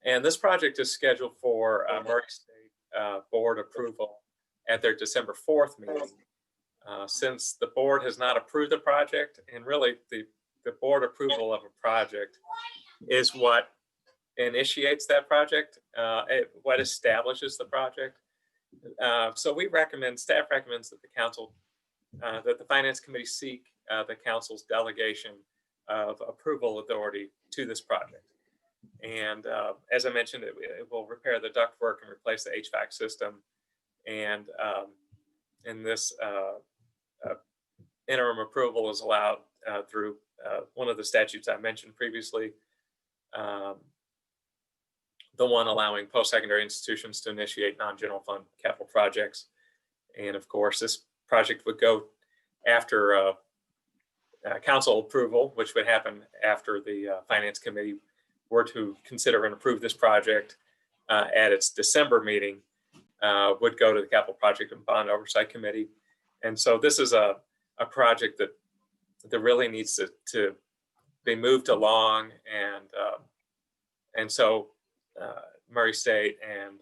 And this project is scheduled for Murray State board approval at their December 4th meeting. Since the board has not approved the project, and really the board approval of a project is what initiates that project, what establishes the project. So staff recommends that that the finance committee seek the council's delegation of approval authority to this project. And as I mentioned, it will repair the ductwork and replace the HVAC system. And this interim approval is allowed through one of the statutes I mentioned previously, the one allowing post-secondary institutions to initiate non-general fund capital projects. And of course, this project would go after council approval, which would happen after the finance committee were to consider and approve this project at its December meeting, would go to the capital project and bond oversight committee. And so this is a project that really needs to be moved along, and so Murray State and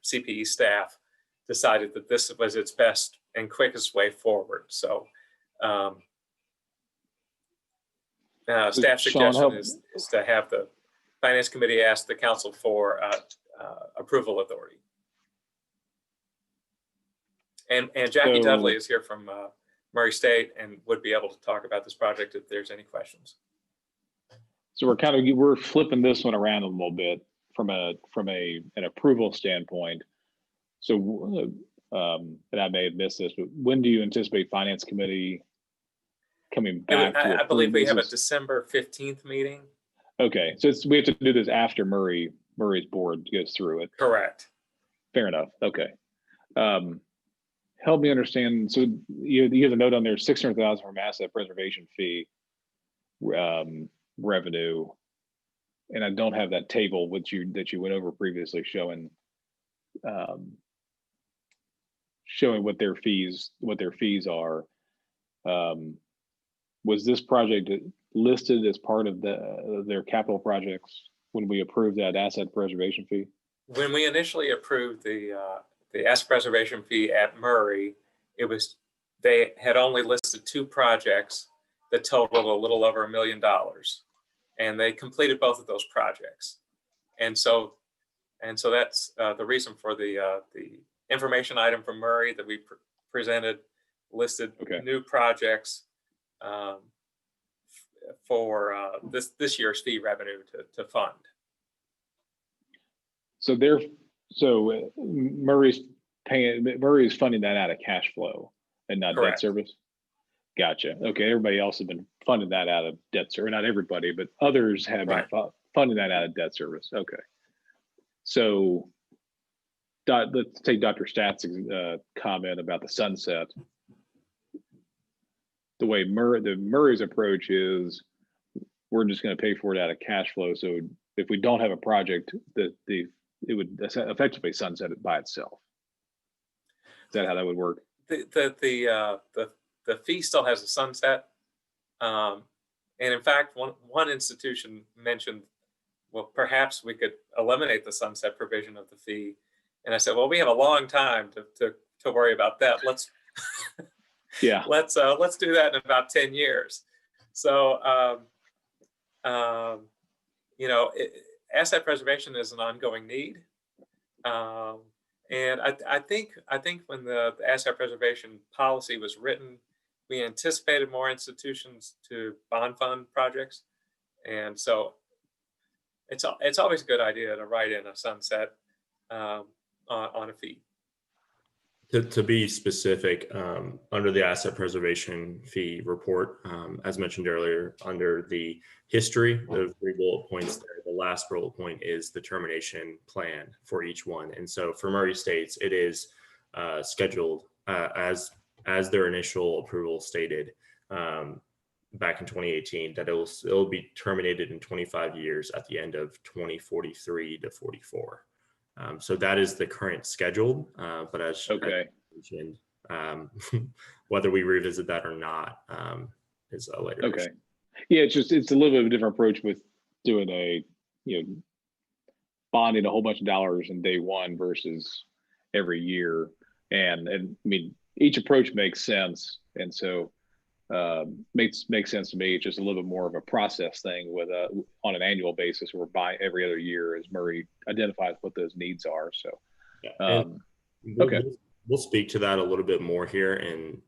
CPE staff decided that this was its best and quickest way forward. So staff suggestion is to have the finance committee ask the council for approval authority. And Jackie Dudley is here from Murray State and would be able to talk about this project if there's any questions. So we're flipping this one around a little bit from an approval standpoint. So, and I may have missed this, but when do you anticipate finance committee coming back? I believe we have a December 15th meeting. Okay, so we have to do this after Murray's board goes through it. Correct. Fair enough. Okay. Help me understand. So you have a note on there, $600,000 from asset preservation fee revenue, and I don't have that table that you went over previously showing what their fees are. Was this project listed as part of their capital projects when we approved that asset preservation fee? When we initially approved the asset preservation fee at Murray, they had only listed 2 projects that totaled a little over $1 million, and they completed both of those projects. And so that's the reason for the information item from Murray that we presented, listed new projects for this year's fee revenue to fund. So Murray's funding that out of cash flow and not Correct. debt service. Gotcha. Okay. Everybody else has been funding that out of debt service. Not everybody, but others have been funding that out of debt service. Okay. So let's take Dr. Statz's comment about the sunset. The way Murray's approach is, we're just going to pay for it out of cash flow. So if we don't have a project, it would effectively sunset it by itself. Is that how that would work? The fee still has a sunset, and in fact, one institution mentioned, well, perhaps we could eliminate the sunset provision of the fee. And I said, well, we have a long time to worry about that. Let's do that in about 10 years. So asset preservation is an ongoing need. And I think when the asset preservation policy was written, we anticipated more institutions to bond fund projects. And so it's always a good idea to write in a sunset on a fee. To be specific, under the asset preservation fee report, as mentioned earlier, under the history, the 3 bullet points there, the last bullet point is the termination plan for each one. And so for Murray States, it is scheduled as their initial approval stated back in 2018, that it'll be terminated in 25 years at the end of 2043 to 44. So that is the current schedule, but as mentioned, whether we revisit that or not is a later issue. Yeah, it's a little bit of a different approach with doing bonding a whole bunch of dollars in day one versus every year. And I mean, each approach makes sense, and so makes sense to me. It's just a little bit more of a process thing with on an annual basis, or by every other year as Murray identifies what those needs are. So we'll speak to that a little bit more here and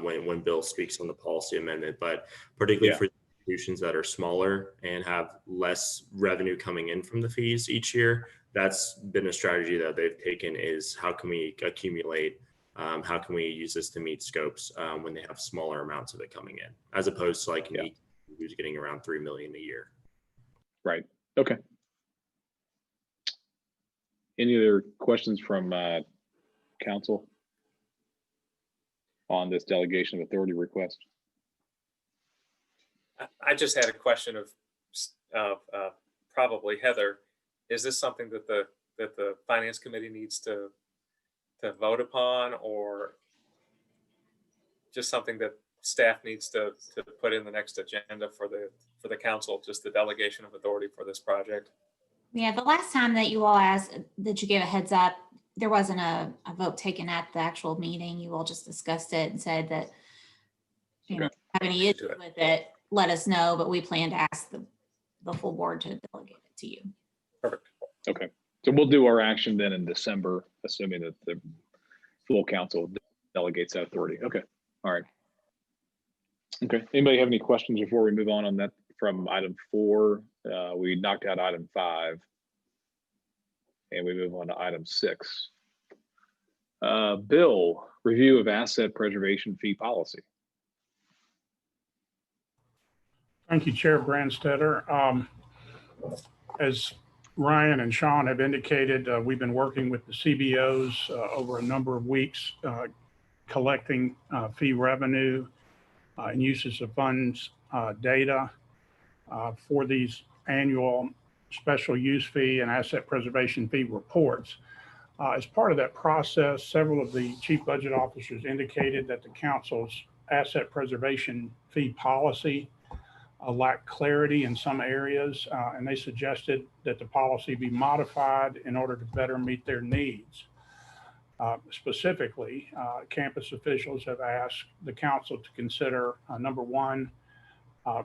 when Bill speaks on the policy amendment, but particularly for institutions that are smaller and have less revenue coming in from the fees each year, that's been a strategy that they've taken, is how can we accumulate, how can we use this to meet scopes when they have smaller amounts of it coming in, as opposed to who's getting around $3 million a year. Right. Okay. Any other questions from council on this delegation of authority request? I just had a question of probably Heather. Is this something that the finance committee needs to vote upon, or just something that staff needs to put in the next agenda for the council, just the delegation of authority for this project? Yeah, the last time that you all asked, that you gave a heads up, there wasn't a vote taken at the actual meeting. You all just discussed it and said that, if you have any issues with it, let us know, but we plan to ask the full board to delegate it to you. Perfect. Okay. So we'll do our action then in December, assuming that the full council delegates that authority. Okay. All right. Okay. Anybody have any questions before we move on that from item 4? We knocked out item 5 and we move on to item 6. Bill, review of asset preservation fee policy. Thank you, Chair Brandstetter. As Ryan and Sean have indicated, we've been working with the CBOs over a number of weeks, collecting fee revenue and uses of funds data for these annual special use fee and asset preservation fee reports. As part of that process, several of the chief budget officers indicated that the council's asset preservation fee policy lacked clarity in some areas, and they suggested that the policy be modified in order to better meet their needs. Specifically, campus officials have asked the council to consider, number one,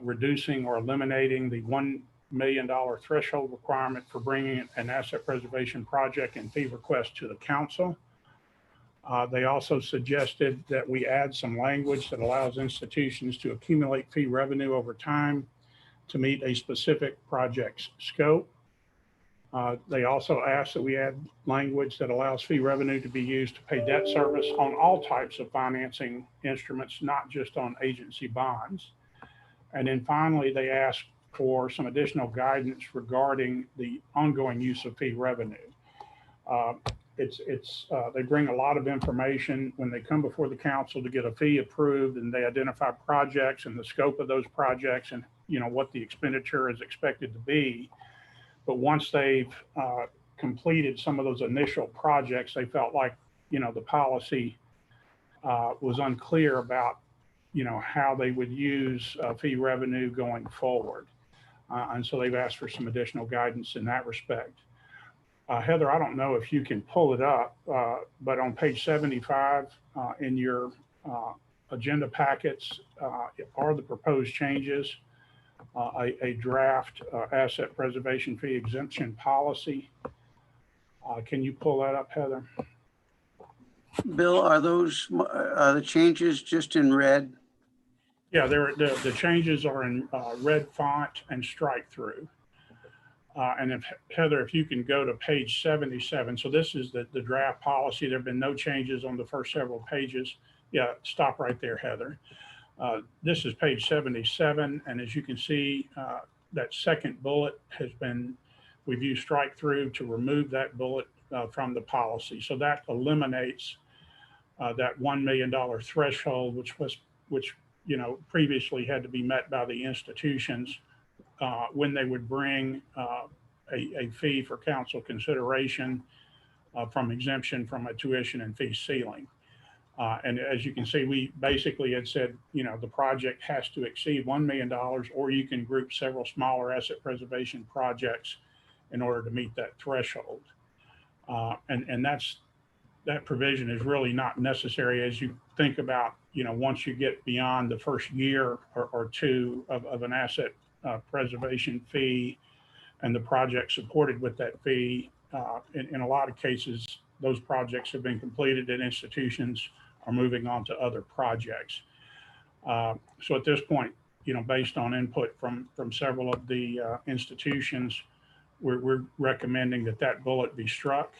reducing or eliminating the $1 million threshold requirement for bringing an asset preservation project and fee request to the council. They also suggested that we add some language that allows institutions to accumulate fee revenue over time to meet a specific project's scope. They also asked that we add language that allows fee revenue to be used to pay debt service on all types of financing instruments, not just on agency bonds. And then finally, they asked for some additional guidance regarding the ongoing use of fee revenue. They bring a lot of information when they come before the council to get a fee approved, and they identify projects and the scope of those projects and what the expenditure is expected to be. But once they've completed some of those initial projects, they felt like the policy was unclear about how they would use fee revenue going forward. And so they've asked for some additional guidance in that respect. Heather, I don't know if you can pull it up, but on page 75 in your agenda packets are the proposed changes, a draft asset preservation fee exemption policy. Can you pull that up, Heather? Bill, are those the changes just in red? Yeah, the changes are in red font and strike through. And if Heather, if you can go to page 77. So this is the draft policy. There have been no changes on the first several pages. Yeah, stop right there, Heather. This is page 77. And as you can see, that second bullet we've used strike through to remove that bullet from the policy. So that eliminates that $1 million threshold, which previously had to be met by the institutions when they would bring a fee for council consideration from exemption from a tuition and fee ceiling. And as you can see, we basically had said, the project has to exceed $1 million, or you can group several smaller asset preservation projects in order to meet that threshold. And that provision is really not necessary as you think about, once you get beyond the first year or two of an asset preservation fee and the project supported with that fee. In a lot of cases, those projects have been completed and institutions are moving on to other projects. So at this point, based on input from several of the institutions, we're recommending that bullet be struck.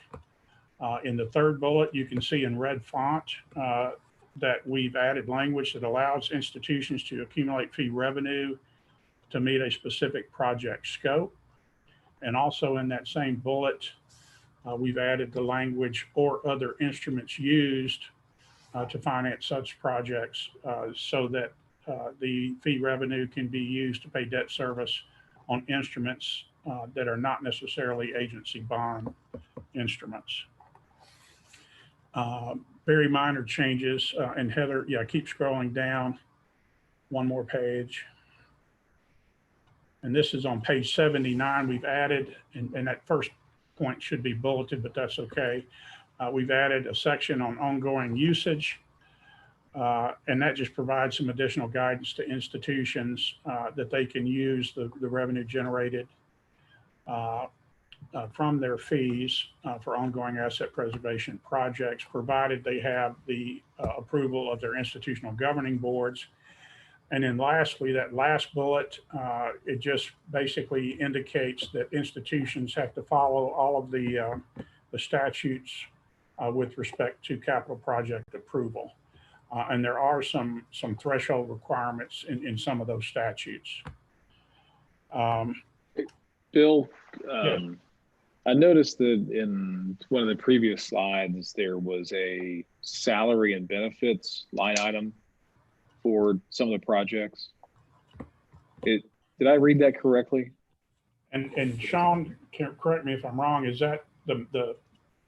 In the third bullet, you can see in red font that we've added language that allows institutions to accumulate fee revenue to meet a specific project scope. And also in that same bullet, we've added the language or other instruments used to finance such projects so that the fee revenue can be used to pay debt service on instruments that are not necessarily agency bond instruments. Very minor changes. And Heather, yeah, keep scrolling down one more page. And this is on page 79. We've added, and that first point should be bulleted, but that's okay. We've added a section on ongoing usage, and that just provides some additional guidance to institutions that they can use the revenue generated from their fees for ongoing asset preservation projects, provided they have the approval of their institutional governing boards. And then lastly, that last bullet, it just basically indicates that institutions have to follow all of the statutes with respect to capital project approval. And there are some threshold requirements in some of those statutes. Bill, Yes. I noticed that in one of the previous slides, there was a salary and benefits line item for some of the projects. Did I read that correctly? And Sean, correct me if I'm wrong, is that the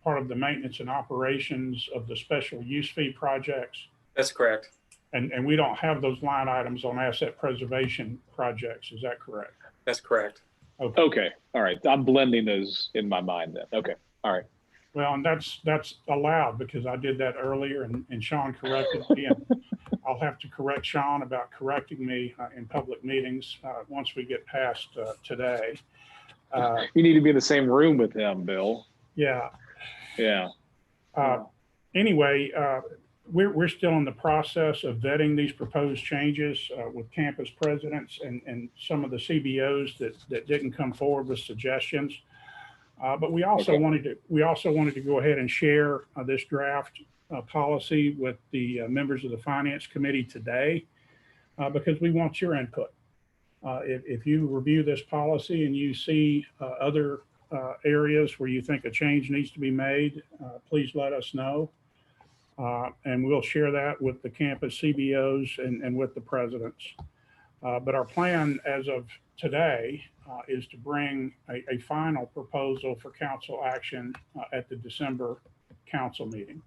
part of the maintenance and operations of the special use fee projects? That's correct. And we don't have those line items on asset preservation projects, is that correct? That's correct. Okay, all right. I'm blending those in my mind then. Okay, all right. Well, and that's allowed because I did that earlier and Sean corrected me. And I'll have to correct Sean about correcting me in public meetings once we get past today. You need to be in the same room with him, Bill. Yeah. Yeah. Anyway, we're still in the process of vetting these proposed changes with campus presidents and some of the CBOs that didn't come forward with suggestions. But we also wanted to go ahead and share this draft policy with the members of the Finance Committee today because we want your input. If you review this policy and you see other areas where you think a change needs to be made, please let us know. And we'll share that with the campus CBOs and with the presidents. But our plan as of today is to bring a final proposal for council action at the December council meeting.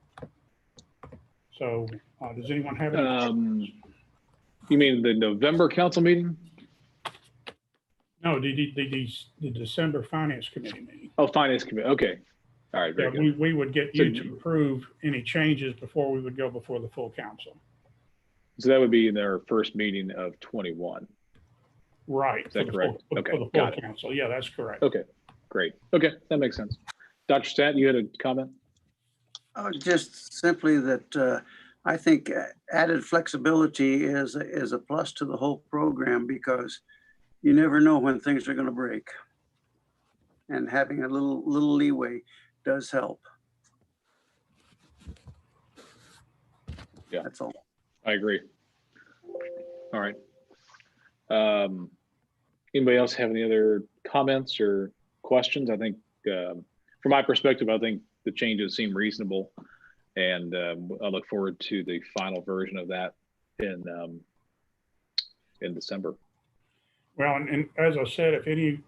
So does anyone have any questions? You mean the November council meeting? No, the December Finance Committee meeting. Oh, Finance Committee. Okay. All right. Yeah, Very good. we would get you to approve any changes before we would go before the full council. So that would be in their first meeting of 21. Right. Is that correct? For Okay, the full got it. council. Yeah, that's correct. Okay, great. Okay, that makes sense. Dr. Stat, you had a comment? Just simply that I think added flexibility is a plus to the whole program because you never know when things are going to break. And having a little leeway does help. Yeah. That's all. I agree. All right. Anybody else have any other comments or questions? I think from my perspective, I think the changes seem reasonable, and I look forward to the final version of that in December. Well, and as I said, if any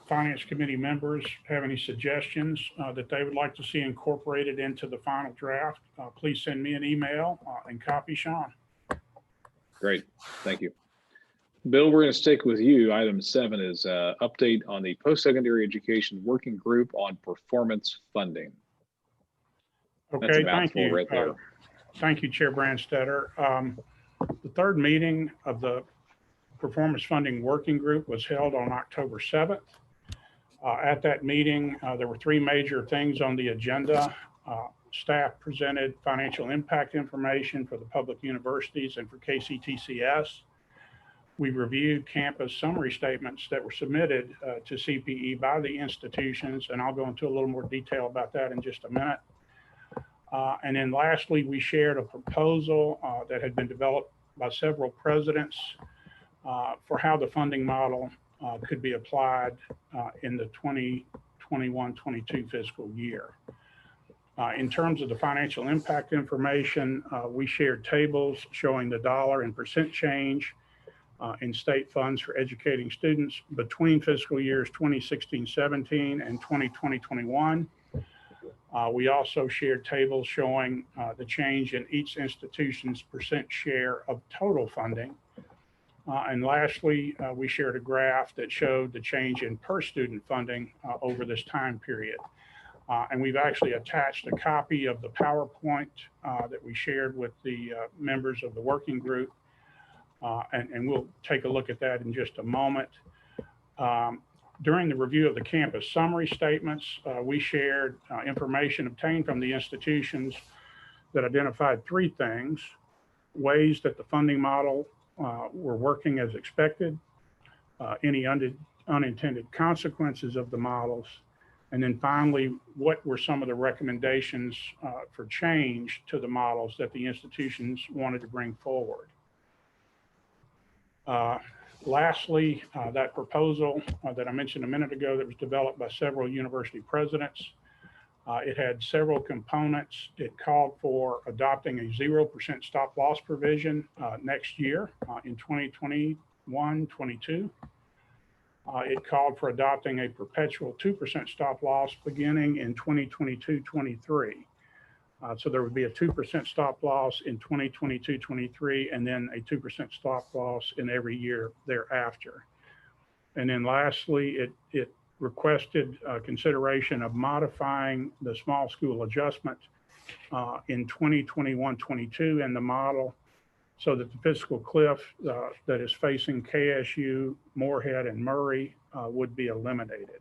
Finance Committee members have any suggestions that they would like to see incorporated into the final draft, please send me an email and copy Sean. Great, thank you. Bill, we're going to stick with you. Item 7 is update on the post-secondary education working group on performance funding. That's a Okay, thank mouthful you. right there. Thank you, Chair Brandstetter. The third meeting of the Performance Funding Working Group was held on October 7th. At that meeting, there were 3 major things on the agenda. Staff presented financial impact information for the public universities and for KCTCS. We reviewed campus summary statements that were submitted to CPE by the institutions, and I'll go into a little more detail about that in just a minute. And then lastly, we shared a proposal that had been developed by several presidents for how the funding model could be applied in the 2021-22 fiscal year. In terms of the financial impact information, we shared tables showing the dollar and percent change in state funds for educating students between fiscal years 2016-17 and 2020-21. We also shared tables showing the change in each institution's percent share of total funding. And lastly, we shared a graph that showed the change in per student funding over this time period. And we've actually attached a copy of the PowerPoint that we shared with the members of the working group. And we'll take a look at that in just a moment. During the review of the campus summary statements, we shared information obtained from the institutions that identified 3 things: ways that the funding model were working as expected, any unintended consequences of the models, and then finally, what were some of the recommendations for change to the models that the institutions wanted to bring forward. Lastly, that proposal that I mentioned a minute ago that was developed by several university presidents, it had several components. It called for adopting a 0% stop loss provision next year in 2021-22. It called for adopting a perpetual 2% stop loss beginning in 2022-23. So there would be a 2% stop loss in 2022-23, and then a 2% stop loss in every year thereafter. And then lastly, it requested consideration of modifying the small school adjustment in 2021-22 in the model so that the fiscal cliff that is facing KSU, Moorhead, and Murray would be eliminated.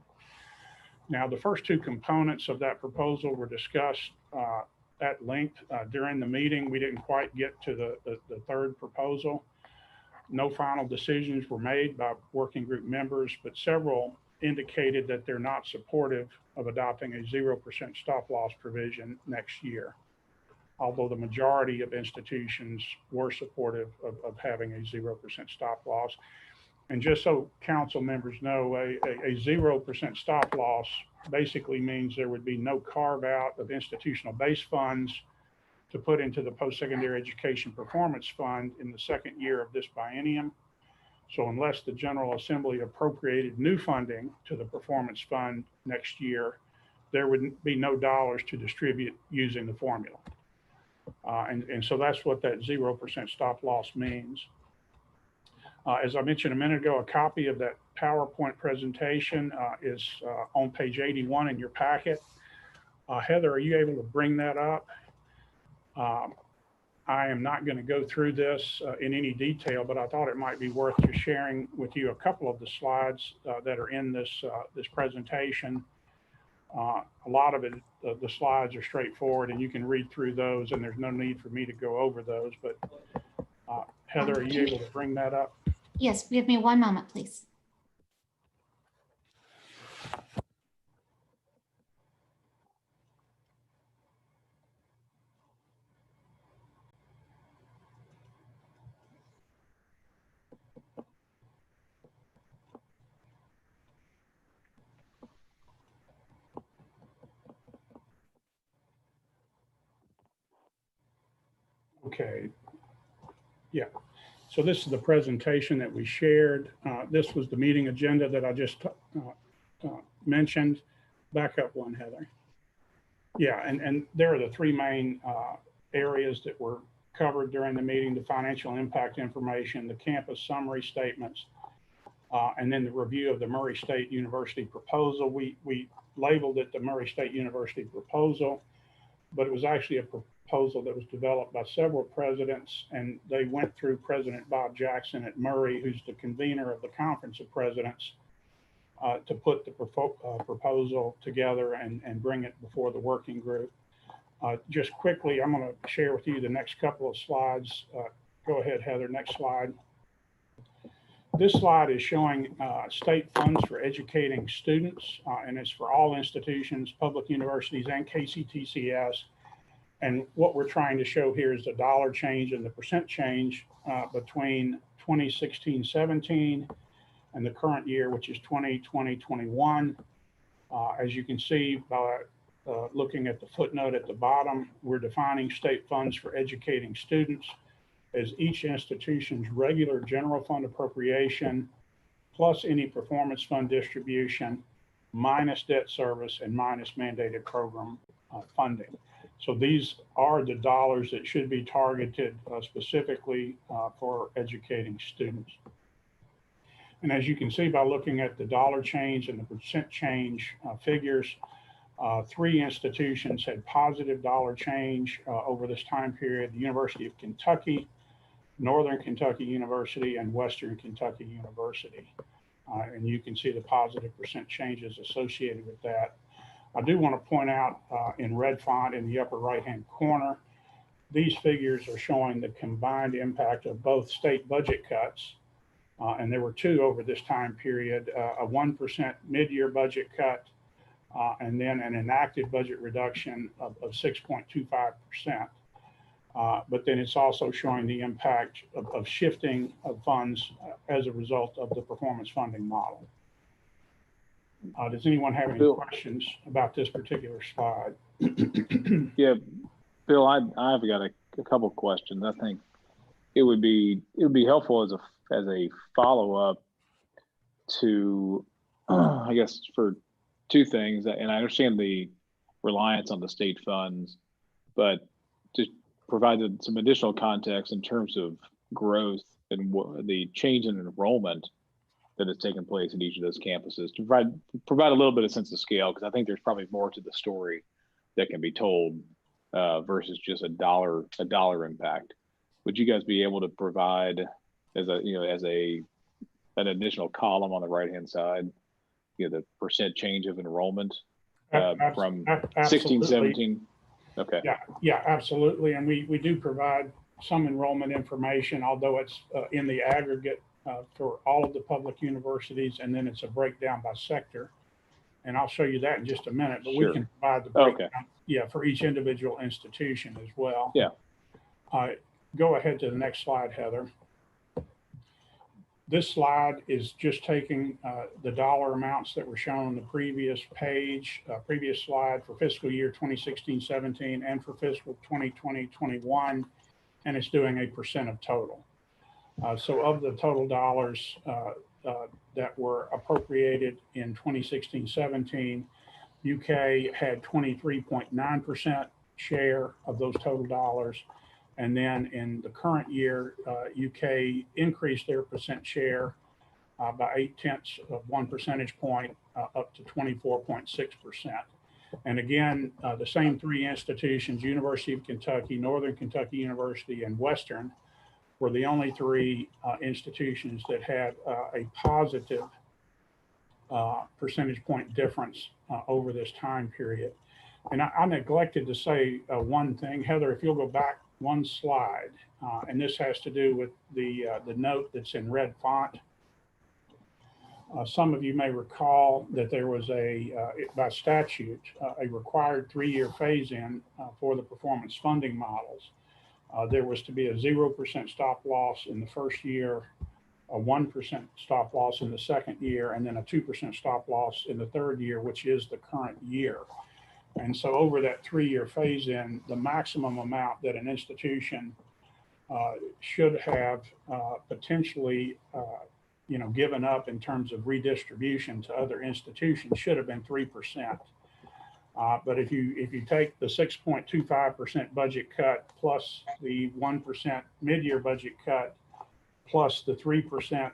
Now, the first two components of that proposal were discussed at length during the meeting. We didn't quite get to the third proposal. No final decisions were made by working group members, but several indicated that they're not supportive of adopting a 0% stop loss provision next year, although the majority of institutions were supportive of having a 0% stop loss. And just so council members know, a 0% stop loss basically means there would be no carve out of institutional base funds to put into the post-secondary education performance fund in the second year of this biennium. So unless the General Assembly appropriated new funding to the performance fund next year, there would be no dollars to distribute using the formula. And so that's what that 0% stop loss means. As I mentioned a minute ago, a copy of that PowerPoint presentation is on page 81 in your packet. Heather, are you able to bring that up? I am not going to go through this in any detail, but I thought it might be worth just sharing with you a couple of the slides that are in this presentation. A lot of it, the slides are straightforward and you can read through those and there's no need for me to go over those, but Heather, are you able to bring that up? Yes, give me one moment, please. Okay. Yeah. So this is the presentation that we shared. This was the meeting agenda that I just mentioned. Back up one, Heather. Yeah, and there are the three main areas that were covered during the meeting: the financial impact information, the campus summary statements, and then the review of the Murray State University proposal. We labeled it the Murray State University proposal, but it was actually a proposal that was developed by several presidents, and they went through President Bob Jackson at Murray, who's the convener of the Conference of Presidents, to put the proposal together and bring it before the working group. Just quickly, I'm going to share with you the next couple of slides. Go ahead, Heather, next slide. This slide is showing state funds for educating students, and it's for all institutions, public universities, and KCTCS. And what we're trying to show here is the dollar change and the percent change between 2016-17 and the current year, which is 2020-21. As you can see by looking at the footnote at the bottom, we're defining state funds for educating students as each institution's regular general fund appropriation plus any performance fund distribution minus debt service and minus mandated program funding. So these are the dollars that should be targeted specifically for educating students. And as you can see by looking at the dollar change and the percent change figures, three institutions had positive dollar change over this time period: the University of Kentucky, Northern Kentucky University, and Western Kentucky University. And you can see the positive percent changes associated with that. I do want to point out in red font in the upper right-hand corner, these figures are showing the combined impact of both state budget cuts, and there were two over this time period, a 1% mid-year budget cut, and then an enacted budget reduction of 6.25%. But then it's also showing the impact of shifting of funds as a result of the performance funding model. Does anyone have any questions about this particular slide? Yeah, Bill, I've got a couple questions. I think it would be helpful as a follow-up to I guess for two things, and I understand the reliance on the state funds, but to provide some additional context in terms of growth and the change in enrollment that has taken place at each of those campuses to provide a little bit of sense of scale, because I think there's probably more to the story that can be told versus just a dollar impact. Would you guys be able to provide as an additional column on the right hand side, the percent change of enrollment from 16, 17? Okay. Yeah, absolutely. And we do provide some enrollment information, although it's in the aggregate for all of the public universities, and then it's a breakdown by sector. And I'll show you that in just a minute, but Sure. we can provide the breakdown, for each individual institution as well. Yeah. Go ahead to the next slide, Heather. This slide is just taking the dollar amounts that were shown on the previous page, previous slide for fiscal year 2016-17 and for fiscal 2020-21, and it's doing a percent of total. So of the total dollars that were appropriated in 2016-17, UK had 23.9% share of those total dollars. And then in the current year, UK increased their percent share by 0.8 percentage point up to 24.6%. And again, the same three institutions, University of Kentucky, Northern Kentucky University, and Western, were the only three institutions that had a positive percentage point difference over this time period. And I neglected to say one thing. Heather, if you'll go back one slide, and this has to do with the note that's in red font. Some of you may recall that there was by statute, a required 3-year phase-in for the performance funding models. There was to be a 0% stop loss in the first year, a 1% stop loss in the second year, and then a 2% stop loss in the third year, which is the current year. And so over that 3-year phase-in, the maximum amount that an institution should have potentially given up in terms of redistribution to other institutions should have been 3%. But if you take the 6.25% budget cut plus the 1% mid-year budget cut plus the 3%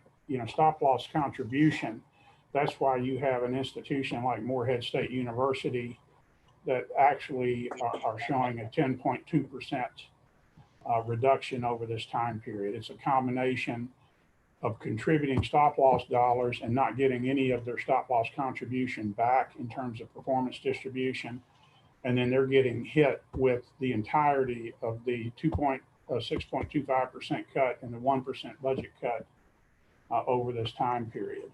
stop loss contribution, that's why you have an institution like Morehead State University that actually are showing a 10.2% reduction over this time period. It's a combination of contributing stop loss dollars and not getting any of their stop loss contribution back in terms of performance distribution. And then they're getting hit with the entirety of the 6.25% cut and the 1% budget cut over this time period.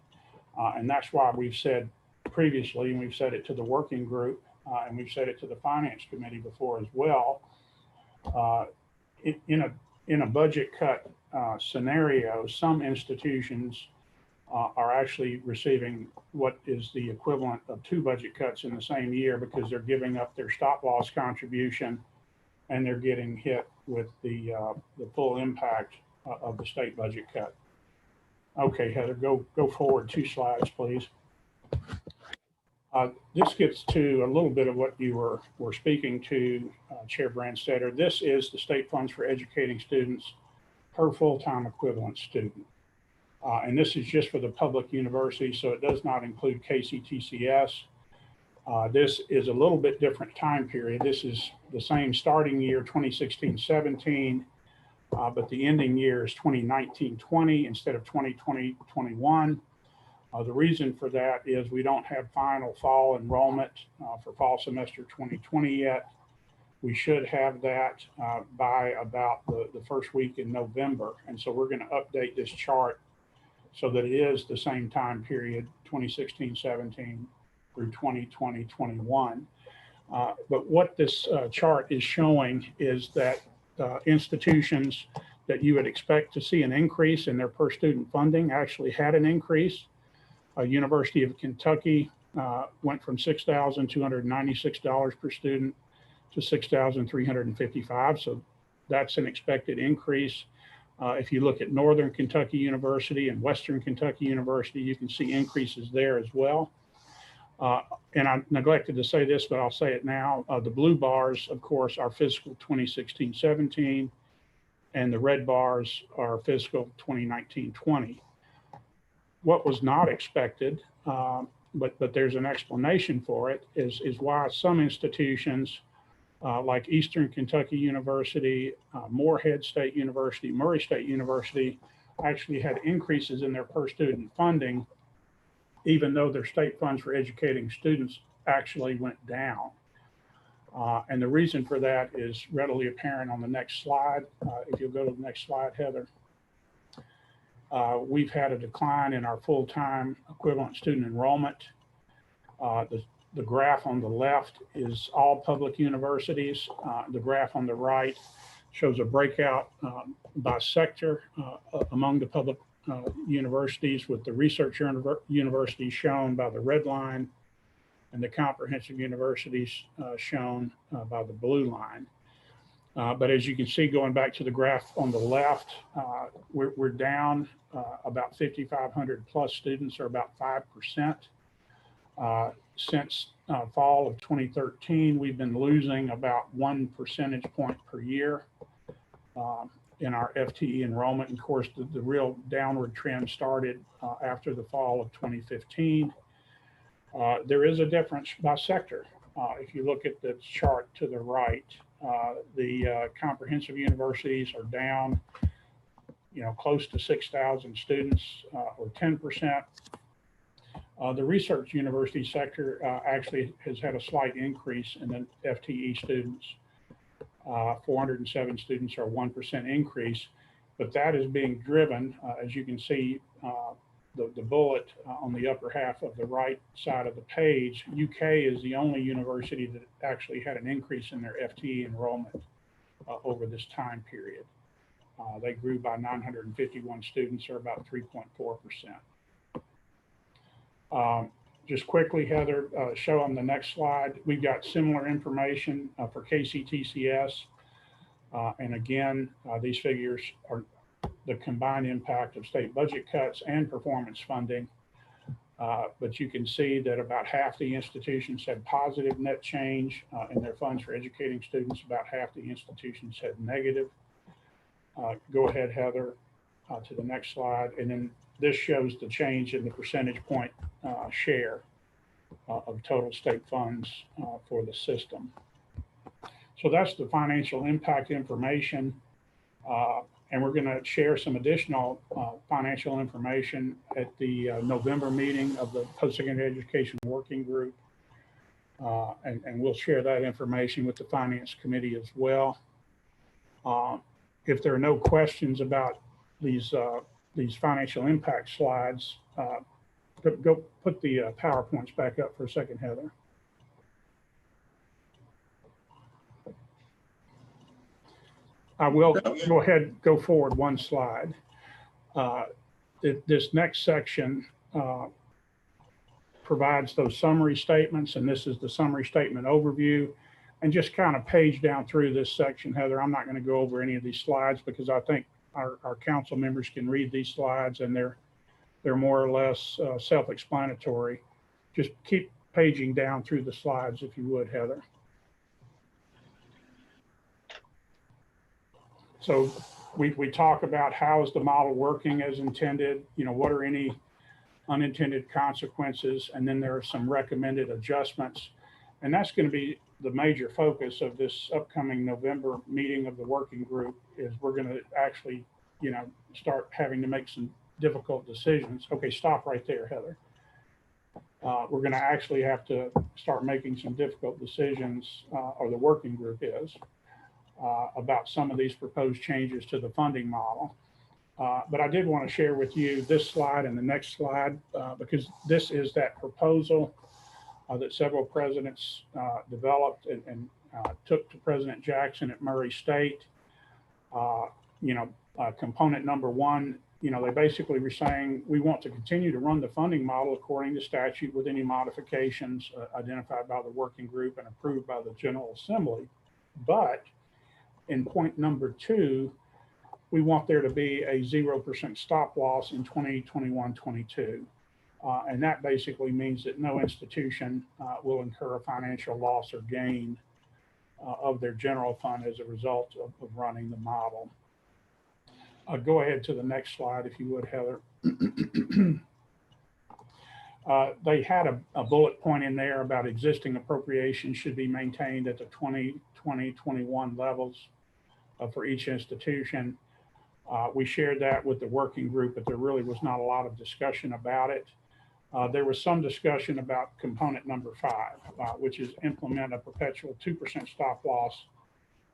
And that's why we've said previously, and we've said it to the working group, and we've said it to the finance committee before as well, in a budget cut scenario, some institutions are actually receiving what is the equivalent of 2 budget cuts in the same year because they're giving up their stop loss contribution and they're getting hit with the full impact of the state budget cut. Okay, Heather, go forward 2 slides, please. This gets to a little bit of what you were speaking to, Chair Brandstetter. This is the state funds for educating students per full-time equivalent student. And this is just for the public university, so it does not include KCTCS. This is a little bit different time period. This is the same starting year, 2016-17, but the ending year is 2019-20 instead of 2020-21. The reason for that is we don't have final fall enrollment for fall semester 2020 yet. We should have that by about the first week in November. And so we're going to update this chart so that it is the same time period, 2016-17 through 2020-21. But what this chart is showing is that institutions that you would expect to see an increase in their per student funding actually had an increase. University of Kentucky went from $6,296 per student to $6,355. So that's an expected increase. If you look at Northern Kentucky University and Western Kentucky University, you can see increases there as well. And I neglected to say this, but I'll say it now. The blue bars, of course, are fiscal 2016-17, and the red bars are fiscal 2019-20. what was not expected, but there's an explanation for it, is why some institutions like Eastern Kentucky University, Morehead State University, Murray State University actually had increases in their per student funding, even though their state funds for educating students actually went down. And the reason for that is readily apparent on the next slide. If you'll go to the next slide, Heather. We've had a decline in our full-time equivalent student enrollment. The graph on the left is all public universities. The graph on the right shows a breakout by sector among the public universities, with the research universities shown by the red line and the comprehensive universities shown by the blue line. But as you can see, going back to the graph on the left, we're down about 5,500 plus students, or about 5%. Since fall of 2013, we've been losing about 1 percentage point per year in our FTE enrollment. And of course, the real downward trend started after the fall of 2015. There is a difference by sector. If you look at the chart to the right, the comprehensive universities are down, close to 6,000 students, or 10%. The research university sector actually has had a slight increase in the FTE students, 407 students, or 1% increase, but that is being driven, as you can see, the bullet on the upper half of the right side of the page. UK is the only university that actually had an increase in their FTE enrollment over this time period. They grew by 951 students, or about 3.4%. Just quickly, Heather, show on the next slide. We've got similar information for KCTCS. And again, these figures are the combined impact of state budget cuts and performance funding. But you can see that about half the institutions had positive net change in their funds for educating students. About half the institutions had negative. Go ahead, Heather, to the next slide. And then this shows the change in the percentage point share of total state funds for the system. So that's the financial impact information. And we're going to share some additional financial information at the November meeting of the Post-Secondary Education Working Group. And we'll share that information with the Finance Committee as well. If there are no questions about these financial impact slides, go put the PowerPoints back up for a second, Heather. I will go ahead, go forward one slide. This next section provides those summary statements, and this is the summary statement overview. And just kind of page down through this section, Heather. I'm not going to go over any of these slides because I think our council members can read these slides, and they're more or less self-explanatory. Just keep paging down through the slides if you would, Heather. So we talk about how is the model working as intended, what are any unintended consequences, and then there are some recommended adjustments. And that's going to be the major focus of this upcoming November meeting of the working group. Is we're going to actually, start having to make some difficult decisions. Okay, stop right there, Heather. We're going to actually have to start making some difficult decisions, or the working group is, about some of these proposed changes to the funding model. But I did want to share with you this slide and the next slide, because this is that proposal that several presidents developed and took to President Jackson at Murray State. Component number one, they basically were saying, we want to continue to run the funding model according to statute with any modifications identified by the working group and approved by the General Assembly. But in point number two, we want there to be a 0% stop loss in 2021-22. And that basically means that no institution will incur a financial loss or gain of their general fund as a result of running the model. Go ahead to the next slide, if you would, Heather. They had a bullet point in there about existing appropriations should be maintained at the 2020-21 levels for each institution. We shared that with the working group, but there really was not a lot of discussion about it. There was some discussion about component number 5, which is implement a perpetual 2% stop loss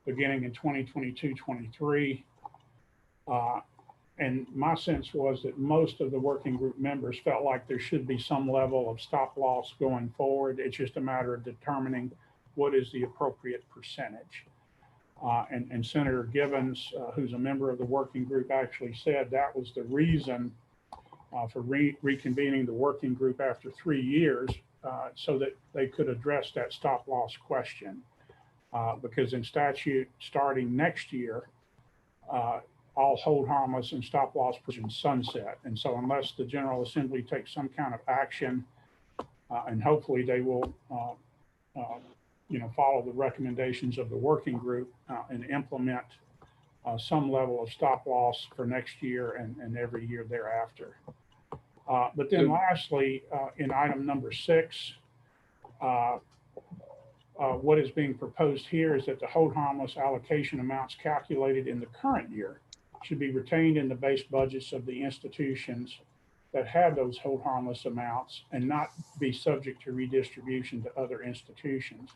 beginning in 2022-23. And my sense was that most of the working group members felt like there should be some level of stop loss going forward. It's just a matter of determining what is the appropriate percentage. And Senator Gibbons, who's a member of the working group, actually said that was the reason for reconvening the working group after 3 years, so that they could address that stop loss question. Because in statute starting next year, all hold harmless and stop loss provisions sunset. And so unless the General Assembly takes some kind of action, and hopefully they will follow the recommendations of the working group and implement some level of stop loss for next year and every year thereafter. But then lastly, in item number 6, what is being proposed here is that the hold harmless allocation amounts calculated in the current year should be retained in the base budgets of the institutions that have those hold harmless amounts and not be subject to redistribution to other institutions.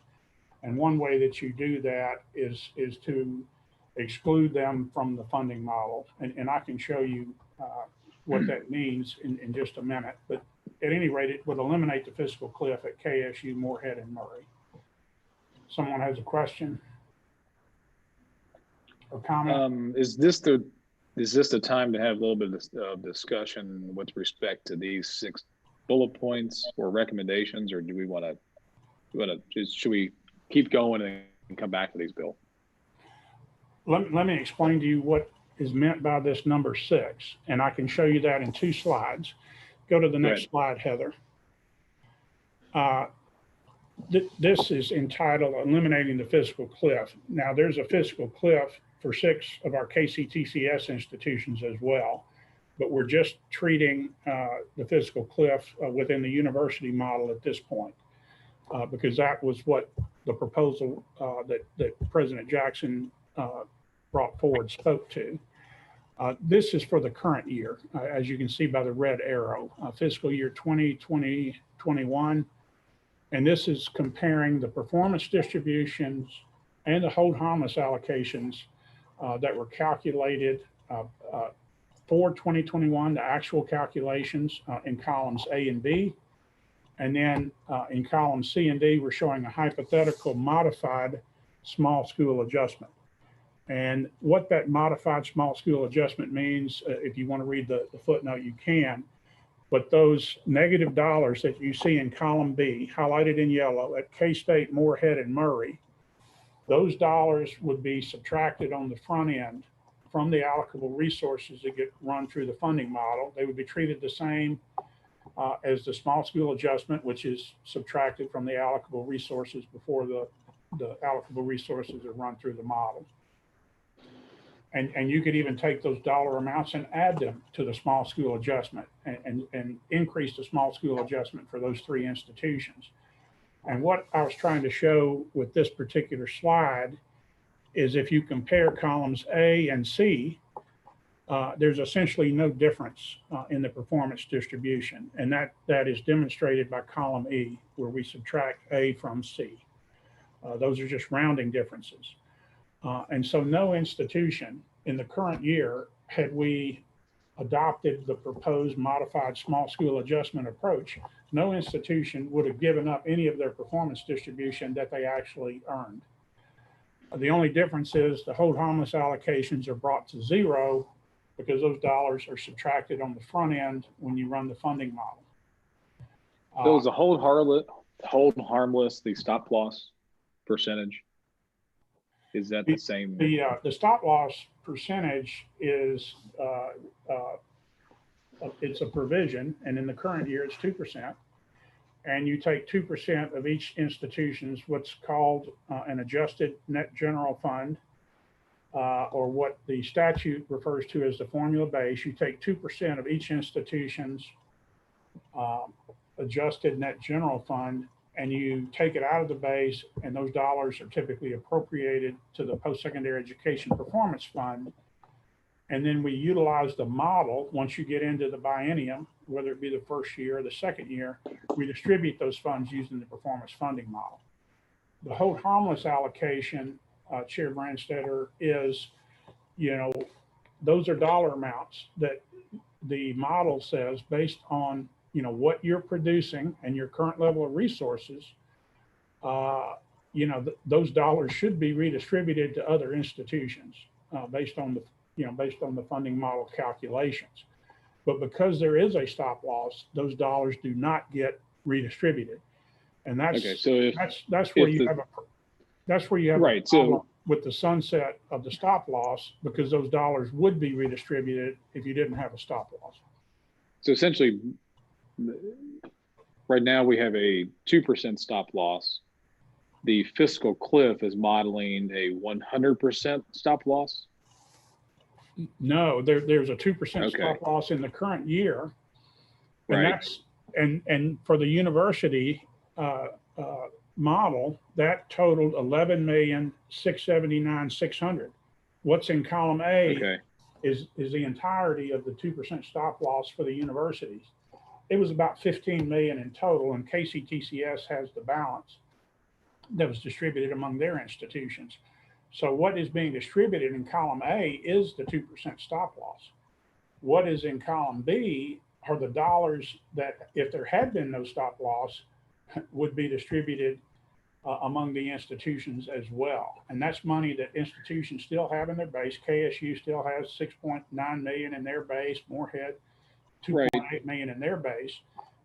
And one way that you do that is to exclude them from the funding model. And I can show you what that means in just a minute. But at any rate, it would eliminate the fiscal cliff at KSU, Moorhead, and Murray. Someone has a question or comment? Is this the time to have a little bit of discussion with respect to these 6 bullet points or recommendations, or do we want to should we keep going and come back to these, Bill? Let me explain to you what is meant by this number 6, and I can show you that in 2 slides. Go to the next slide, Heather. This is entitled Eliminating the Fiscal Cliff. Now, there's a fiscal cliff for 6 of our KCTCS institutions as well, but we're just treating the fiscal cliff within the university model at this point, because that was what the proposal that President Jackson brought forward spoke to. This is for the current year, as you can see by the red arrow, fiscal year 2020-21. And this is comparing the performance distributions and the hold harmless allocations that were calculated for 2021, the actual calculations in columns A and B. And then in column C and D, we're showing a hypothetical modified small school adjustment. And what that modified small school adjustment means, if you want to read the footnote, you can. But those negative dollars that you see in column B, highlighted in yellow at K-State, Moorhead, and Murray, those dollars would be subtracted on the front end from the allocable resources that get run through the funding model. They would be treated the same as the small school adjustment, which is subtracted from the allocable resources before the allocable resources are run through the model. And you could even take those dollar amounts and add them to the small school adjustment and increase the small school adjustment for those 3 institutions. And what I was trying to show with this particular slide is if you compare columns A and C, there's essentially no difference in the performance distribution. And that is demonstrated by column E, where we subtract A from C. Those are just rounding differences. And so no institution in the current year, had we adopted the proposed modified small school adjustment approach, no institution would have given up any of their performance distribution that they actually earned. The only difference is the hold harmless allocations are brought to 0 because those dollars are subtracted on the front end when you run the funding model. So is the hold harmless, the stop loss percentage? Is that the same? The stop loss percentage is it's a provision, and in the current year it's 2%. And you take 2% of each institution's what's called an adjusted net general fund, or what the statute refers to as the formula base. You take 2% of each institution's adjusted net general fund, and you take it out of the base, and those dollars are typically appropriated to the post-secondary education performance fund. And then we utilize the model. Once you get into the biennium, whether it be the first year or the second year, we distribute those funds using the performance funding model. The hold harmless allocation, Chair Branstetter, is, those are dollar amounts that the model says based on, what you're producing and your current level of resources, those dollars should be redistributed to other institutions based on the funding model calculations. But because there is a stop loss, those dollars do not get redistributed. And that's Okay, so if that's where if you the- have a Right, problem so with the sunset of the stop loss, because those dollars would be redistributed if you didn't have a stop loss. essentially, right now we have a 2% stop loss. The fiscal cliff is modeling a 100% stop loss. No, there's a 2% Okay. stop loss in the current year. And Right. that's, and for the university model, that totaled 11,679,600. What's in column A Okay. is the entirety of the 2% stop loss for the universities. It was about 15 million in total, and KCTCS has the balance that was distributed among their institutions. So what is being distributed in column A is the 2% stop loss. What is in column B are the dollars that, if there had been no stop loss, would be distributed among the institutions as well. And that's money that institutions still have in their base. KSU still has 6.9 million in their base, Moorhead 2.8 million in their base.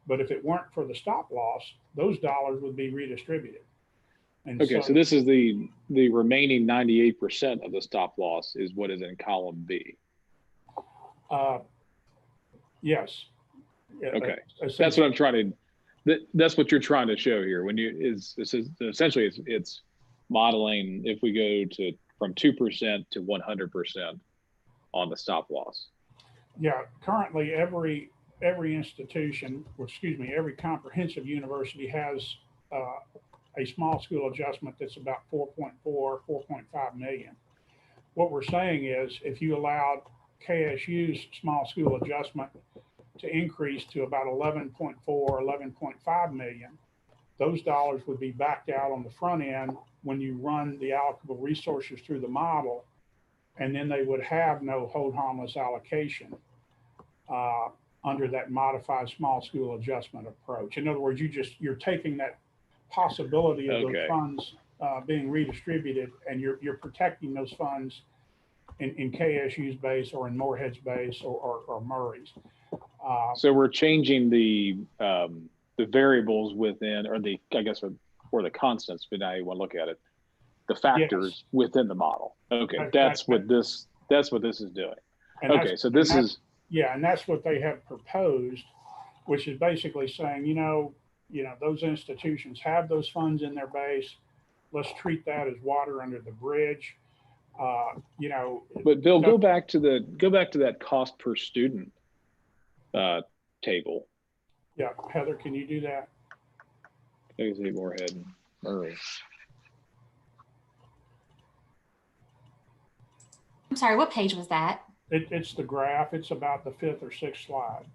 But if it weren't for the stop loss, those dollars would be redistributed. And Okay, so this is the remaining 98% of the stop loss is what is in column B. Yes. Okay, that's what I'm trying to. That's what you're trying to show here. When you essentially it's modeling if we go to from 2% to 100% on the stop loss. Yeah, currently every institution, every comprehensive university has a small school adjustment that's about 4.5 million. What we're saying is if you allowed KSU's small school adjustment to increase to about 11.4, 11.5 million, those dollars would be backed out on the front end when you run the allocable resources through the model, and then they would have no hold harmless allocation under that modified small school adjustment approach. In other words, you're taking that possibility of those funds being redistributed, and you're protecting those funds in KSU's base or in Moorhead's base or Murray's. So we're changing the variables within, or the the constants, but now you want to look at it, the factors within the model. Okay, that's what this is doing. Okay, so this is. Yeah, and that's what they have proposed, which is basically saying, those institutions have those funds in their base. Let's treat that as water under the bridge. But Bill, go back to that cost per student table. Yeah, Heather, can you do that? There's Moorhead and Murray. I'm sorry, what page was that? It's the graph. It's about the 5th or 6th slide.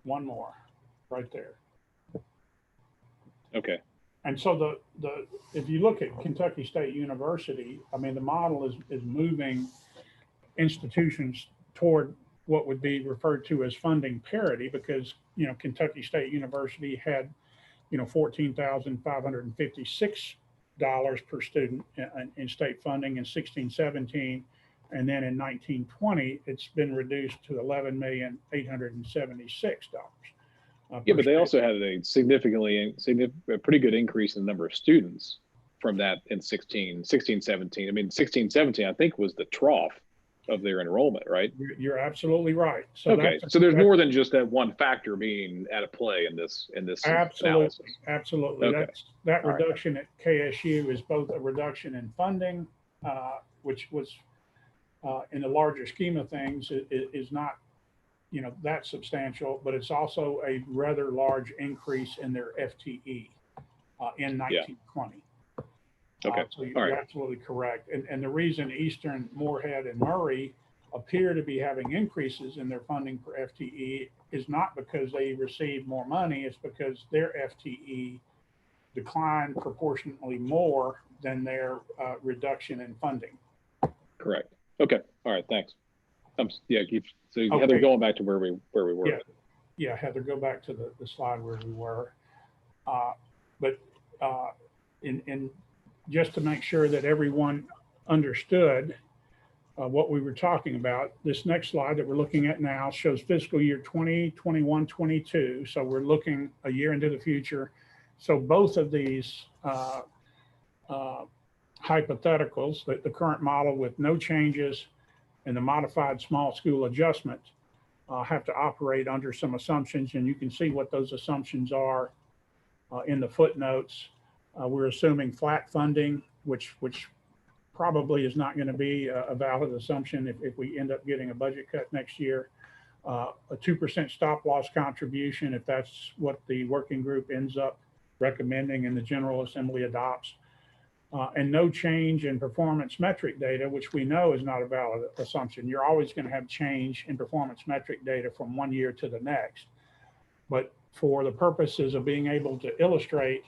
One more, right there. Okay. And so if you look at Kentucky State University, I mean, the model is moving institutions toward what would be referred to as funding parity, because Kentucky State University had $14,556 per student in state funding in 16-17, and then in 19-20 it's been reduced to $11,876. Yeah, but they also had a pretty good increase in the number of students from that in 16-17. I mean, 16-17 I think was the trough of their enrollment, right? You're absolutely right. So Okay, that's so there's more than just that one factor being at play in this absolutely, analysis. absolutely. Okay. That All right. reduction at KSU is both a reduction in funding, which was in the larger scheme of things is not, that substantial, but it's also a rather large increase in their FTE in 1920. Okay. So All you're right. absolutely correct. And the reason Eastern, Moorhead, and Murray appear to be having increases in their funding per FTE is not because they receive more money, it's because their FTE declined proportionately more than their reduction in funding. Correct. Okay. All right. Thanks. Yeah. So Okay. Heather, going back to where we were. Yeah. Yeah, Heather, go back to the slide where we were. But in just to make sure that everyone understood what we were talking about, this next slide that we're looking at now shows fiscal year 20, 21, 22. So we're looking a year into the future. So both of these hypotheticals, the current model with no changes and the modified small school adjustment, have to operate under some assumptions, and you can see what those assumptions are in the footnotes. We're assuming flat funding, which probably is not going to be a valid assumption if we end up getting a budget cut next year. A 2% stop loss contribution, if that's what the working group ends up recommending and the General Assembly adopts. And no change in performance metric data, which we know is not a valid assumption. You're always going to have change in performance metric data from one year to the next. But for the purposes of being able to illustrate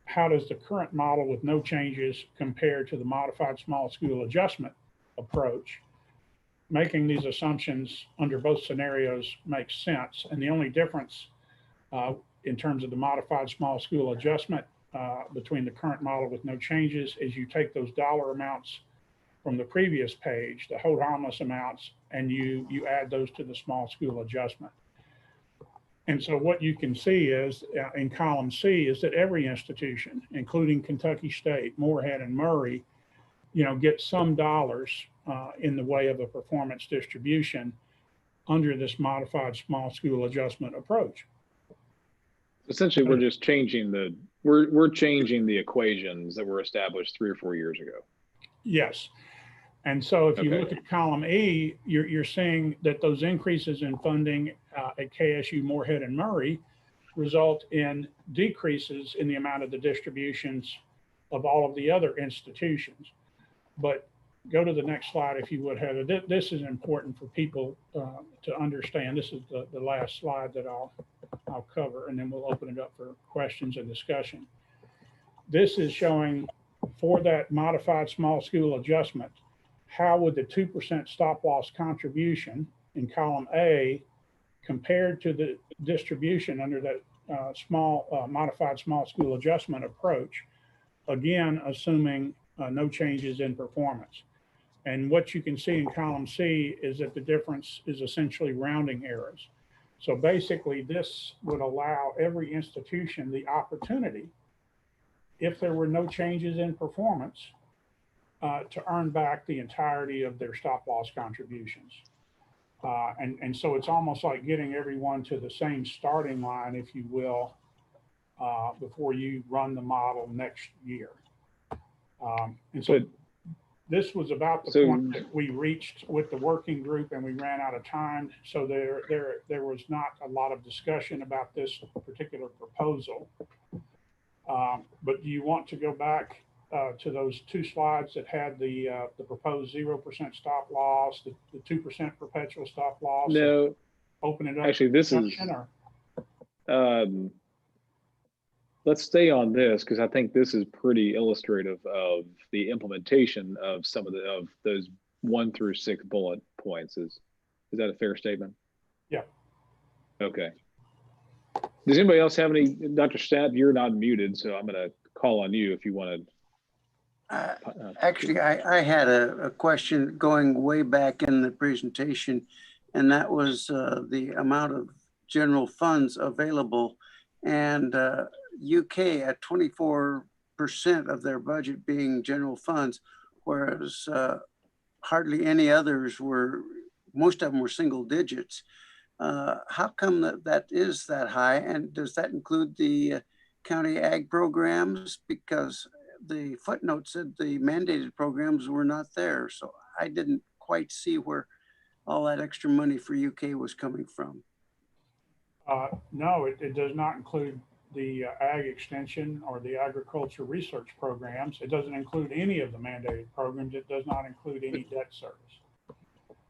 how does the current model with no changes compare to the modified small school adjustment approach, making these assumptions under both scenarios makes sense. And the only difference in terms of the modified small school adjustment between the current model with no changes is you take those dollar amounts from the previous page, the hold harmless amounts, and you add those to the small school adjustment. And so what you can see is in column C is that every institution, including Kentucky State, Moorhead, and Murray, get some dollars in the way of a performance distribution under this modified small school adjustment approach. Essentially, we're just changing we're changing the equations that were established 3 or 4 years ago. Yes. And so if you Okay. look at column E, you're seeing that those increases in funding at KSU, Moorhead, and Murray result in decreases in the amount of the distributions of all of the other institutions. But go to the next slide, if you would, Heather. This is important for people to understand. This is the last slide that I'll cover, and then we'll open it up for questions and discussion. This is showing for that modified small school adjustment, how would the 2% stop loss contribution in column A compared to the distribution under that modified small school adjustment approach, again, assuming no changes in performance. And what you can see in column C is that the difference is essentially rounding errors. So basically, this would allow every institution the opportunity, if there were no changes in performance, to earn back the entirety of their stop loss contributions. And so it's almost like getting everyone to the same starting line, if you will, before you run the model next year. And so this was about the point that we reached with the working group, and we ran out of time. So there was not a lot of discussion about this particular proposal. But do you want to go back to those two slides that had the proposed 0% stop loss, the 2% perpetual stop loss? No, open it up. Actually, this is. Let's stay on this because I think this is pretty illustrative of the implementation of some of those 1 through 6 bullet points. Is that a fair statement? Yeah. Okay. Does anybody else have any? Dr. Stab, you're not muted, so I'm going to call on you if you want to. Actually, I had a question going way back in the presentation, and that was the amount of general funds available. And UK at 24% of their budget being general funds, whereas hardly any others were, most of them were single digits. How come that is that high? And does that include the county ag programs? Because the footnote said the mandated programs were not there. So I didn't quite see where all that extra money for UK was coming from. No, it does not include the ag extension or the agriculture research programs. It doesn't include any of the mandated programs. It does not include any debt service.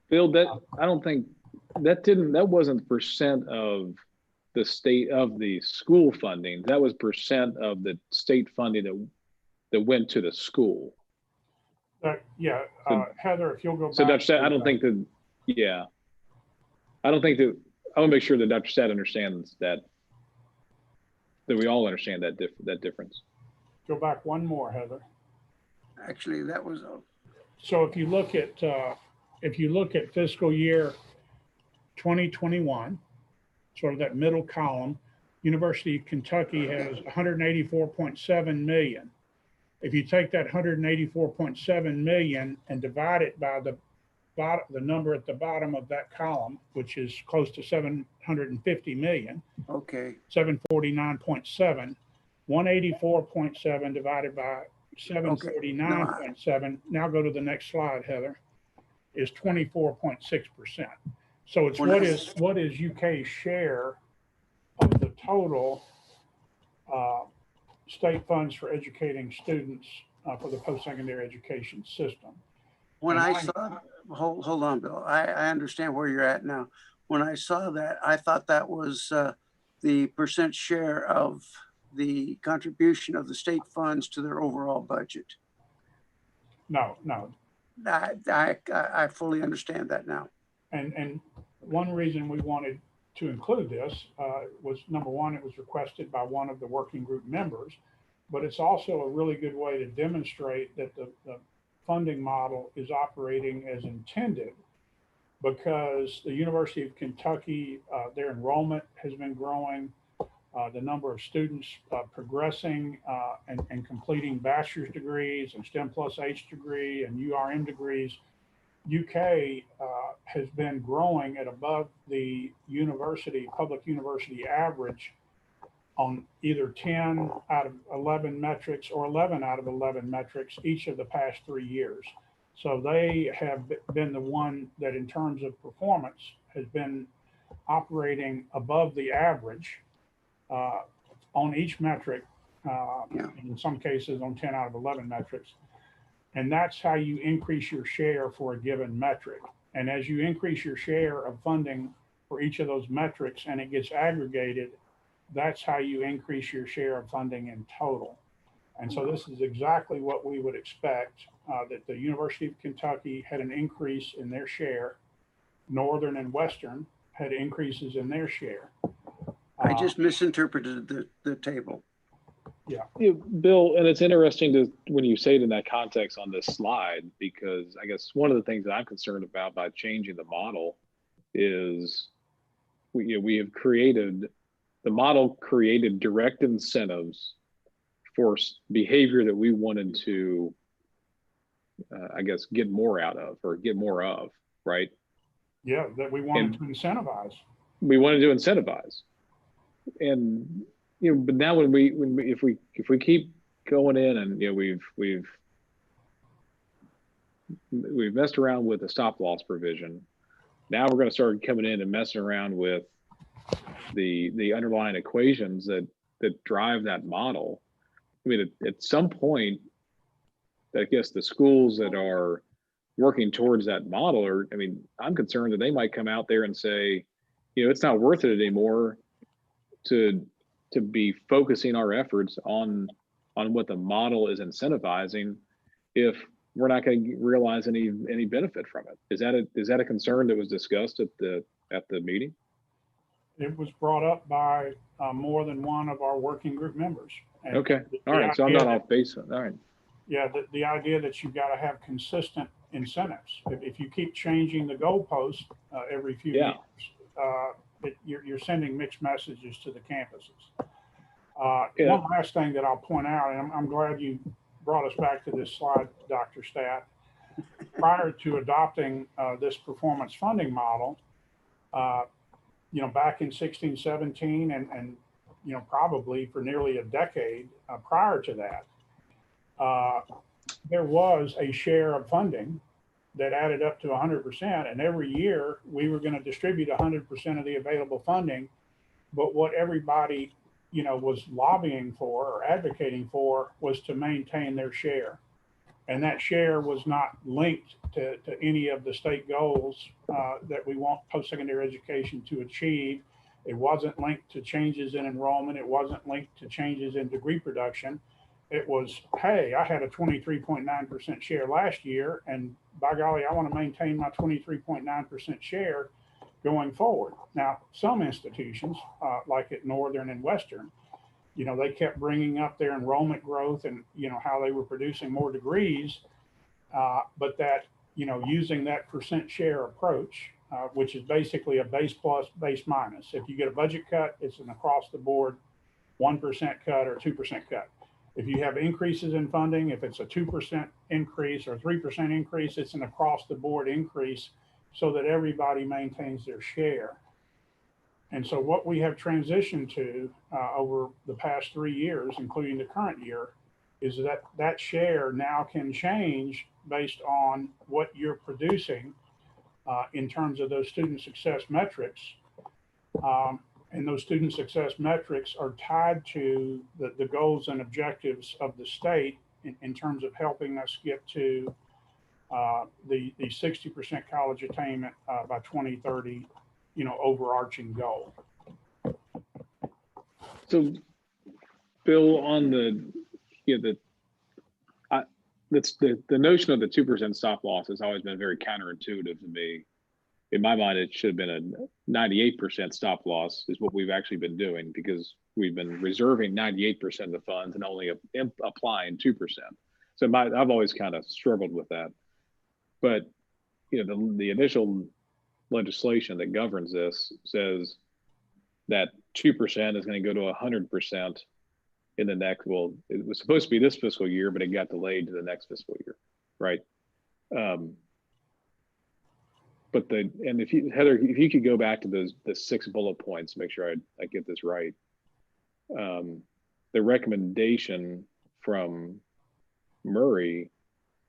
Bill, I don't think that wasn't percent of the state of the school funding. That was percent of the state funding that went to the school. Yeah, Heather, if you'll go back. So Dr. Stat, I don't think that, yeah. I don't think that, I want to make sure that Dr. Stat understands that we all understand that difference. Go back one more, Heather. Actually, that was, So if you look at fiscal year 2021, sort of that middle column, University of Kentucky has 184.7 million. If you take that 184.7 million and divide it by the number at the bottom of that column, which is close to 750 million, okay. 749.7, 184.7 divided by 749.7. Now go to the next slide, Heather, is 24.6%. So it's what is UK's share of the total state funds for educating students for the post-secondary education system. When I saw, hold on, Bill, I understand where you're at now. When I saw that, I thought that was the percent share of the contribution of the state funds to their overall budget. No. I fully understand that now. And one reason we wanted to include this was, number one, it was requested by one of the working group members, but it's also a really good way to demonstrate that the funding model is operating as intended, because the University of Kentucky, their enrollment has been growing, the number of students progressing and completing bachelor's degrees and STEM plus H degree and URM degrees. UK has been growing at above the public university average on either 10 out of 11 metrics or 11 out of 11 metrics each of the past 3 years. So they have been the one that, in terms of performance, has been operating above the average on each metric, in some cases on 10 out of 11 metrics. And that's how you increase your share for a given metric. And as you increase your share of funding for each of those metrics and it gets aggregated, that's how you increase your share of funding in total. And so this is exactly what we would expect, that the University of Kentucky had an increase in their share. Northern and Western had increases in their share. I just misinterpreted the table. Yeah. Bill, and it's interesting when you say it in that context on this slide, because I guess one of the things that I'm concerned about by changing the model is we have created, the model created direct incentives for behavior that we wanted to, I guess, get more out of or get more of, right? Yeah, that we wanted to incentivize. We wanted to incentivize. And but now if we keep going in and we've messed around with the stop loss provision, now we're going to start coming in and messing around with the underlying equations that drive that model. I mean, at some point, I guess the schools that are working towards that model I'm concerned that they might come out there and say, it's not worth it anymore to be focusing our efforts on what the model is incentivizing if we're not going to realize any benefit from it. Is that a concern that was discussed at the meeting? It was brought up by more than one of our working group members. And okay. All right. So I'm not off base. All right. Yeah. The idea that you've got to have consistent incentives. If you keep changing the goalpost every few years, you're sending mixed messages to the campuses. One last thing that I'll point out, and I'm glad you brought us back to this slide, Dr. Stat. prior to adopting this performance funding model, back in 16, 17, and probably for nearly a decade prior to that, there was a share of funding that added up to 100%. And every year we were going to distribute 100% of the available funding. But what everybody, was lobbying for or advocating for was to maintain their share. And that share was not linked to any of the state goals that we want post-secondary education to achieve. It wasn't linked to changes in enrollment. It wasn't linked to changes in degree production. It was, hey, I had a 23.9% share last year, and by golly, I want to maintain my 23.9% share going forward. Now, some institutions, like at Northern and Western, they kept bringing up their enrollment growth and, how they were producing more degrees, but that, using that percent share approach, which is basically a base plus, base minus. If you get a budget cut, it's an across the board 1% cut or 2% cut. If you have increases in funding, if it's a 2% increase or 3% increase, it's an across the board increase so that everybody maintains their share. And so what we have transitioned to over the past 3 years, including the current year, is that that share now can change based on what you're producing in terms of those student success metrics. And those student success metrics are tied to the goals and objectives of the state in terms of helping us get to the 60% college attainment by 2030, overarching goal. So, Bill, on the notion of the 2% stop loss has always been very counterintuitive to me. In my mind, it should have been a 98% stop loss is what we've actually been doing, because we've been reserving 98% of the funds and only applying 2%. So I've always kind of struggled with that. But the initial legislation that governs this says that 2% is going to go to 100% in the next. Well, it was supposed to be this fiscal year, but it got delayed to the next fiscal year, right? But Heather, if you could go back to the 6 bullet points, make sure I get this right. The recommendation from Murray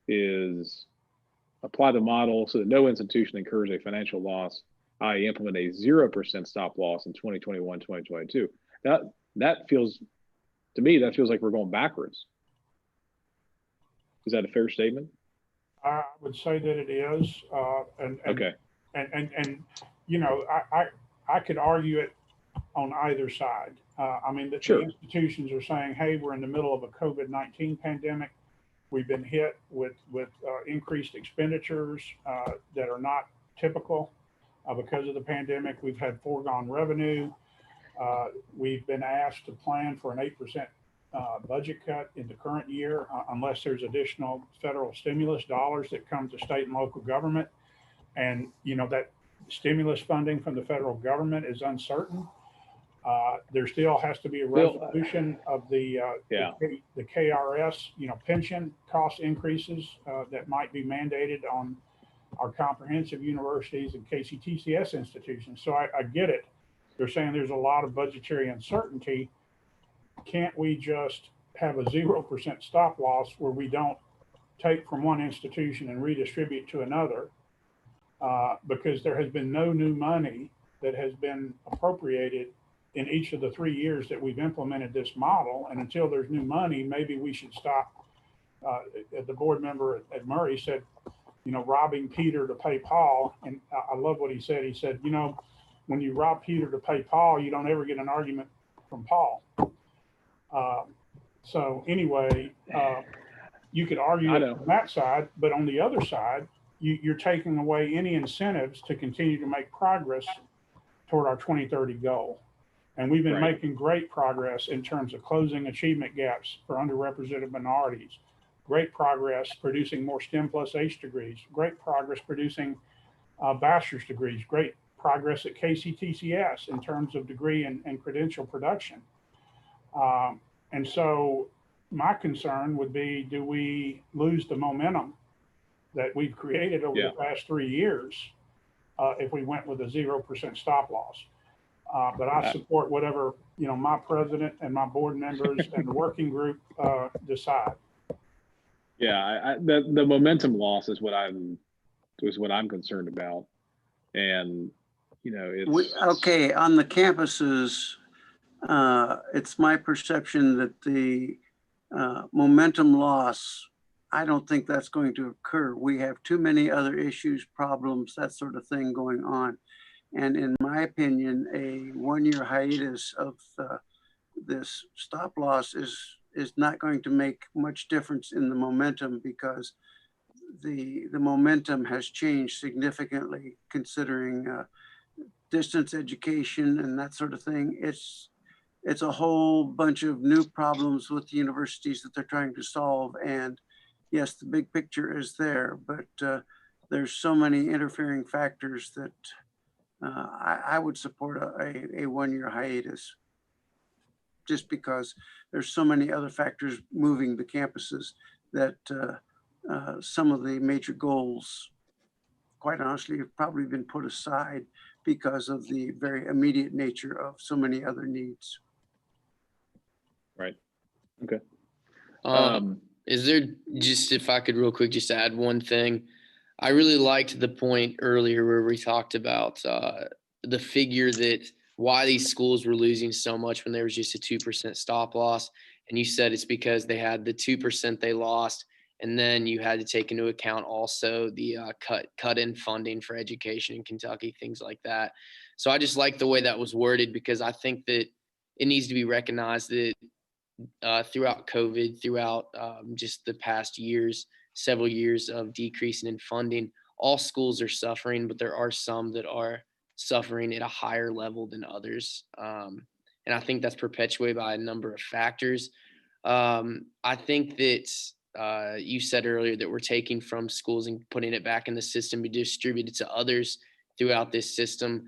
is apply the model so that no institution incurs a financial loss, i.e. implement a 0% stop loss in 2021, 2022. That feels, to me, like we're going backwards. Is that a fair statement? I would say that it is. Okay. And I could argue it on either side. The institutions are saying, hey, we're in the middle of a COVID-19 pandemic. We've been hit with increased expenditures that are not typical because of the pandemic. We've had foregone revenue. We've been asked to plan for an 8% budget cut in the current year unless there's additional federal stimulus dollars that come to state and local government. And, that stimulus funding from the federal government is uncertain. There still has to be a resolution of the KRS, pension cost increases that might be mandated on our comprehensive universities and KCTCS institutions. So I get it. They're saying there's a lot of budgetary uncertainty. Can't we just have a 0% stop loss where we don't take from one institution and redistribute to another? Because there has been no new money that has been appropriated in each of the 3 years that we've implemented this model. And until there's new money, maybe we should stop. The board member at Murray said, robbing Peter to pay Paul. And I love what he said. He said, when you rob Peter to pay Paul, you don't ever get an argument from Paul. So anyway, you could argue it from that side, but on the other side, you're taking away any incentives to continue to make progress toward our 2030 goal. And we've been making great progress in terms of closing achievement gaps for underrepresented minorities, great progress producing more STEM plus H degrees, great progress producing bachelor's degrees, great progress at KCTCS in terms of degree and credential production. And so my concern would be, do we lose the momentum that we've created over the past 3 years if we went with a 0% stop loss. But I support whatever, my president and my board members and the working group decide. Yeah, the momentum loss is what I'm concerned about, and it's Okay, on the campuses, it's my perception that the momentum loss, I don't think that's going to occur. We have too many other issues, problems, that sort of thing going on. And in my opinion, a 1-year hiatus of this stop loss is not going to make much difference in the momentum, because the momentum has changed significantly considering distance education and that sort of thing. It's a whole bunch of new problems with the universities that they're trying to solve. And yes, the big picture is there, but there's so many interfering factors that I would support a 1-year hiatus, just because there's so many other factors moving the campuses that some of the major goals, quite honestly, have probably been put aside because of the very immediate nature of so many other needs. right. Okay. Is there, just if I could real quick just add one thing, I really liked the point earlier where we talked about the figure that why these schools were losing so much when there was just a 2% stop loss. And you said it's because they had the 2% they lost, and then you had to take into account also the cut in funding for education in Kentucky, things like that. So I just like the way that was worded, because I think that it needs to be recognized that throughout COVID, throughout just the past years, several years of decreasing in funding, all schools are suffering, but there are some that are suffering at a higher level than others. And I think that's perpetuated by a number of factors. I think that you said earlier that we're taking from schools and putting it back in the system to distribute it to others throughout this system.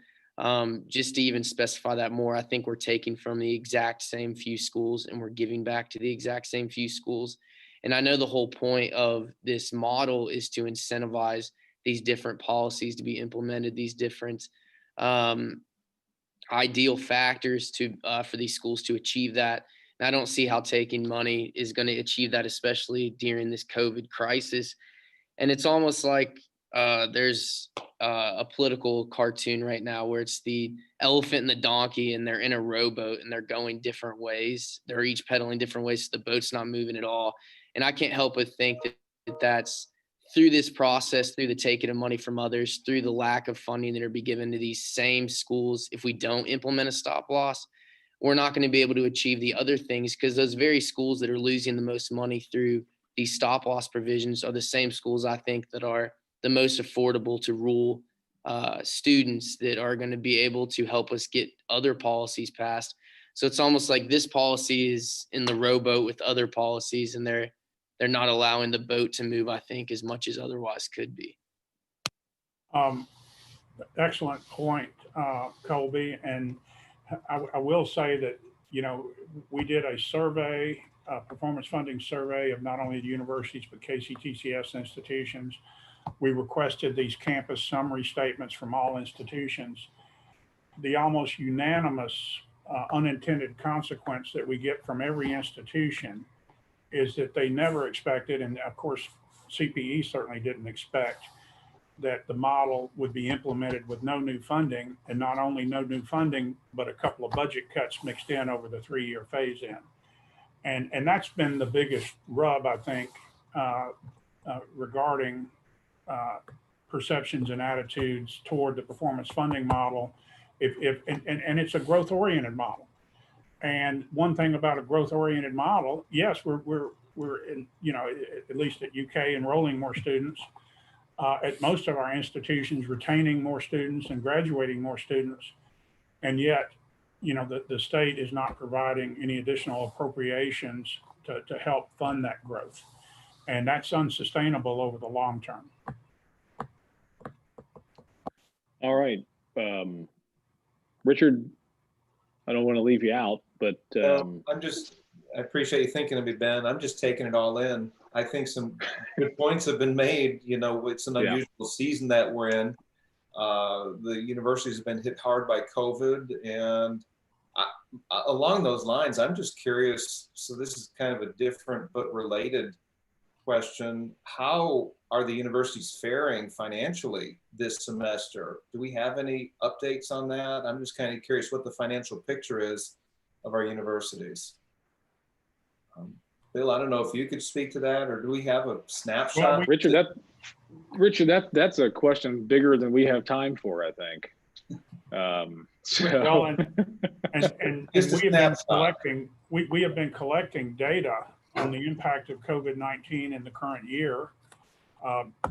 Just to even specify that more, I think we're taking from the exact same few schools and we're giving back to the exact same few schools. And I know the whole point of this model is to incentivize these different policies to be implemented, these different ideal factors to for these schools to achieve that. And I don't see how taking money is going to achieve that, especially during this COVID crisis. And it's almost like there's a political cartoon right now where it's the elephant and the donkey, and they're in a rowboat and they're going different ways. They're each pedaling different ways, so the boat's not moving at all. And I can't help but think that that's through this process, through the taking of money from others, through the lack of funding that are be given to these same schools. If we don't implement a stop loss, we're not going to be able to achieve the other things, because those very schools that are losing the most money through these stop loss provisions are the same schools I think that are the most affordable to rural students, that are going to be able to help us get other policies passed. So it's almost like this policy is in the rowboat with other policies, and they're not allowing the boat to move, I think, as much as otherwise could be. Excellent point, Colby. And I will say that, we did a survey, performance funding survey of not only the universities, but KCTCS institutions. We requested these campus summary statements from all institutions. The almost unanimous unintended consequence that we get from every institution is that they never expected, and of course, CPE certainly didn't expect, that the model would be implemented with no new funding, and not only no new funding, but a couple of budget cuts mixed in over the 3-year phase in. And that's been the biggest rub, I think, regarding perceptions and attitudes toward the performance funding model. And it's a growth oriented model. And one thing about a growth-oriented model, yes, we're in, at least at UK, enrolling more students. At most of our institutions, retaining more students and graduating more students. And yet, the state is not providing any additional appropriations to help fund that growth. And that's unsustainable over the long term. All right. Richard, I don't want to leave you out, but I appreciate you thinking of me, Ben. I'm just taking it all in. I think some good points have been made. You know, it's an Yeah. unusual season that we're in. The universities have been hit hard by COVID, and along those lines, I'm just curious. So this is kind of a different but related question. How are the universities faring financially this semester? Do we have any updates on that? I'm just kind of curious what the financial picture is of our universities. Bill, I don't know if you could speak to that, or do we have a snapshot? Richard, that's a question bigger than we have time for, I think. Well, and Just a we have been snapshot. collecting, we have been collecting data on the impact of COVID-19 in the current year,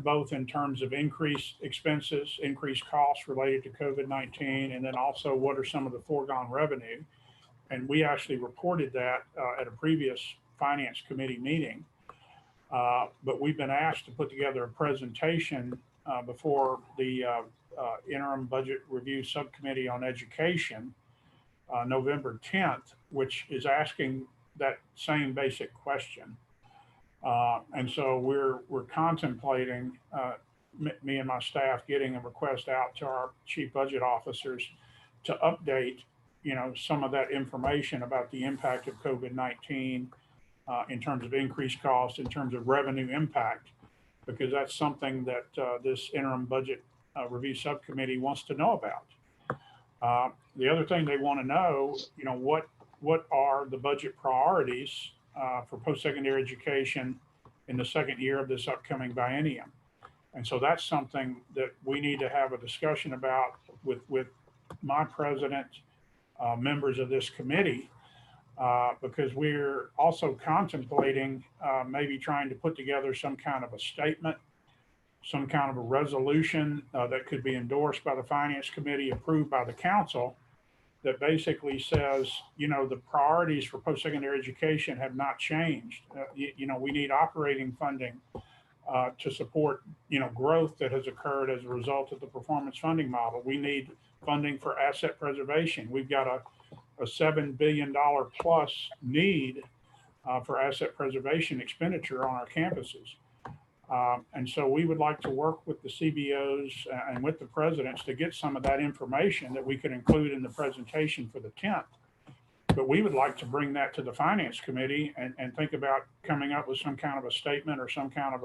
both in terms of increased expenses, increased costs related to COVID-19, and then also what are some of the foregone revenue. And we actually reported that at a previous finance committee meeting. But we've been asked to put together a presentation before the Interim Budget Review Subcommittee on Education, November 10th, which is asking that same basic question. And so we're contemplating, me and my staff, getting a request out to our chief budget officers to update, some of that information about the impact of COVID-19 in terms of increased costs, in terms of revenue impact, because that's something that this interim budget review subcommittee wants to know about. The other thing they want to know, what are the budget priorities for post-secondary education in the second year of this upcoming biennium? And so that's something that we need to have a discussion about with my president, members of this committee, because we're also contemplating maybe trying to put together some kind of a statement, some kind of a resolution that could be endorsed by the finance committee, approved by the council, that basically says, the priorities for post-secondary education have not changed. We need operating funding to support, growth that has occurred as a result of the performance funding model. We need funding for asset preservation. We've got a $7 billion plus need for asset preservation expenditure on our campuses. And so we would like to work with the CBOs and with the presidents to get some of that information that we could include in the presentation for the 10th. But we would like to bring that to the finance committee and think about coming up with some kind of a statement or some kind of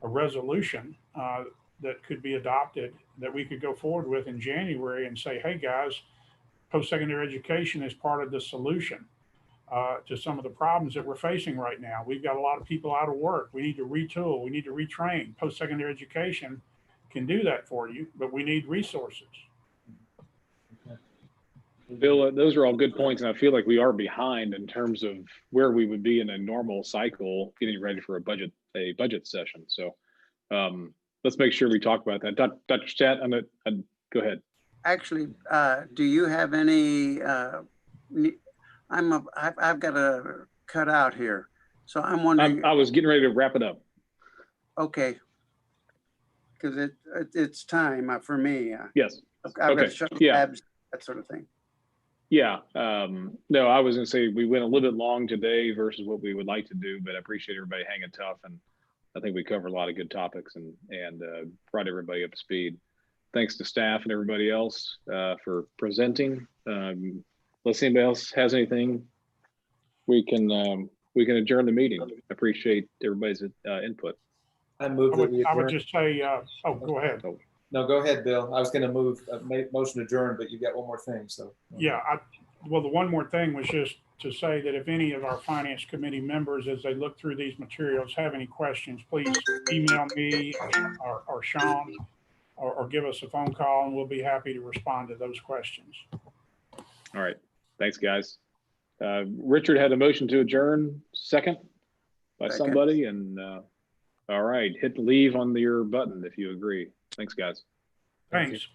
a resolution that could be adopted, that we could go forward with in January and say, hey guys, post-secondary education is part of the solution to some of the problems that we're facing right now. We've got a lot of people out of work. We need to retool. We need to retrain. Post-secondary education can do that for you, but we need resources. Bill, those are all good points, and I feel like we are behind in terms of where we would be in a normal cycle, getting ready for a budget session. So let's make sure we talk about that. Dr. Stat, go ahead. Actually, do you have any? I've got to cut out here, so I'm wondering. I was getting ready to wrap it up. Okay, because it's time for me. Yes. I've got to shut the labs, that sort of thing. Yeah. No, I was going to say we went a little bit long today versus what we would like to do, but I appreciate everybody hanging tough, and I think we covered a lot of good topics and brought everybody up to speed. Thanks to staff and everybody else for presenting. Unless anybody else has anything, we can adjourn the meeting. Appreciate everybody's input. I move that we I would adjourn. just say, go ahead. No, go ahead, Bill. I was going to move, make motion to adjourn, but you got one more thing. So Yeah, the one more thing was just to say that if any of our finance committee members, as they look through these materials, have any questions, please email me or Sean, or give us a phone call, and we'll be happy to respond to those questions. All right. Thanks, guys. Richard had a motion to adjourn, second by somebody, and all right, hit leave on your button if you agree. Thanks, guys. Thanks.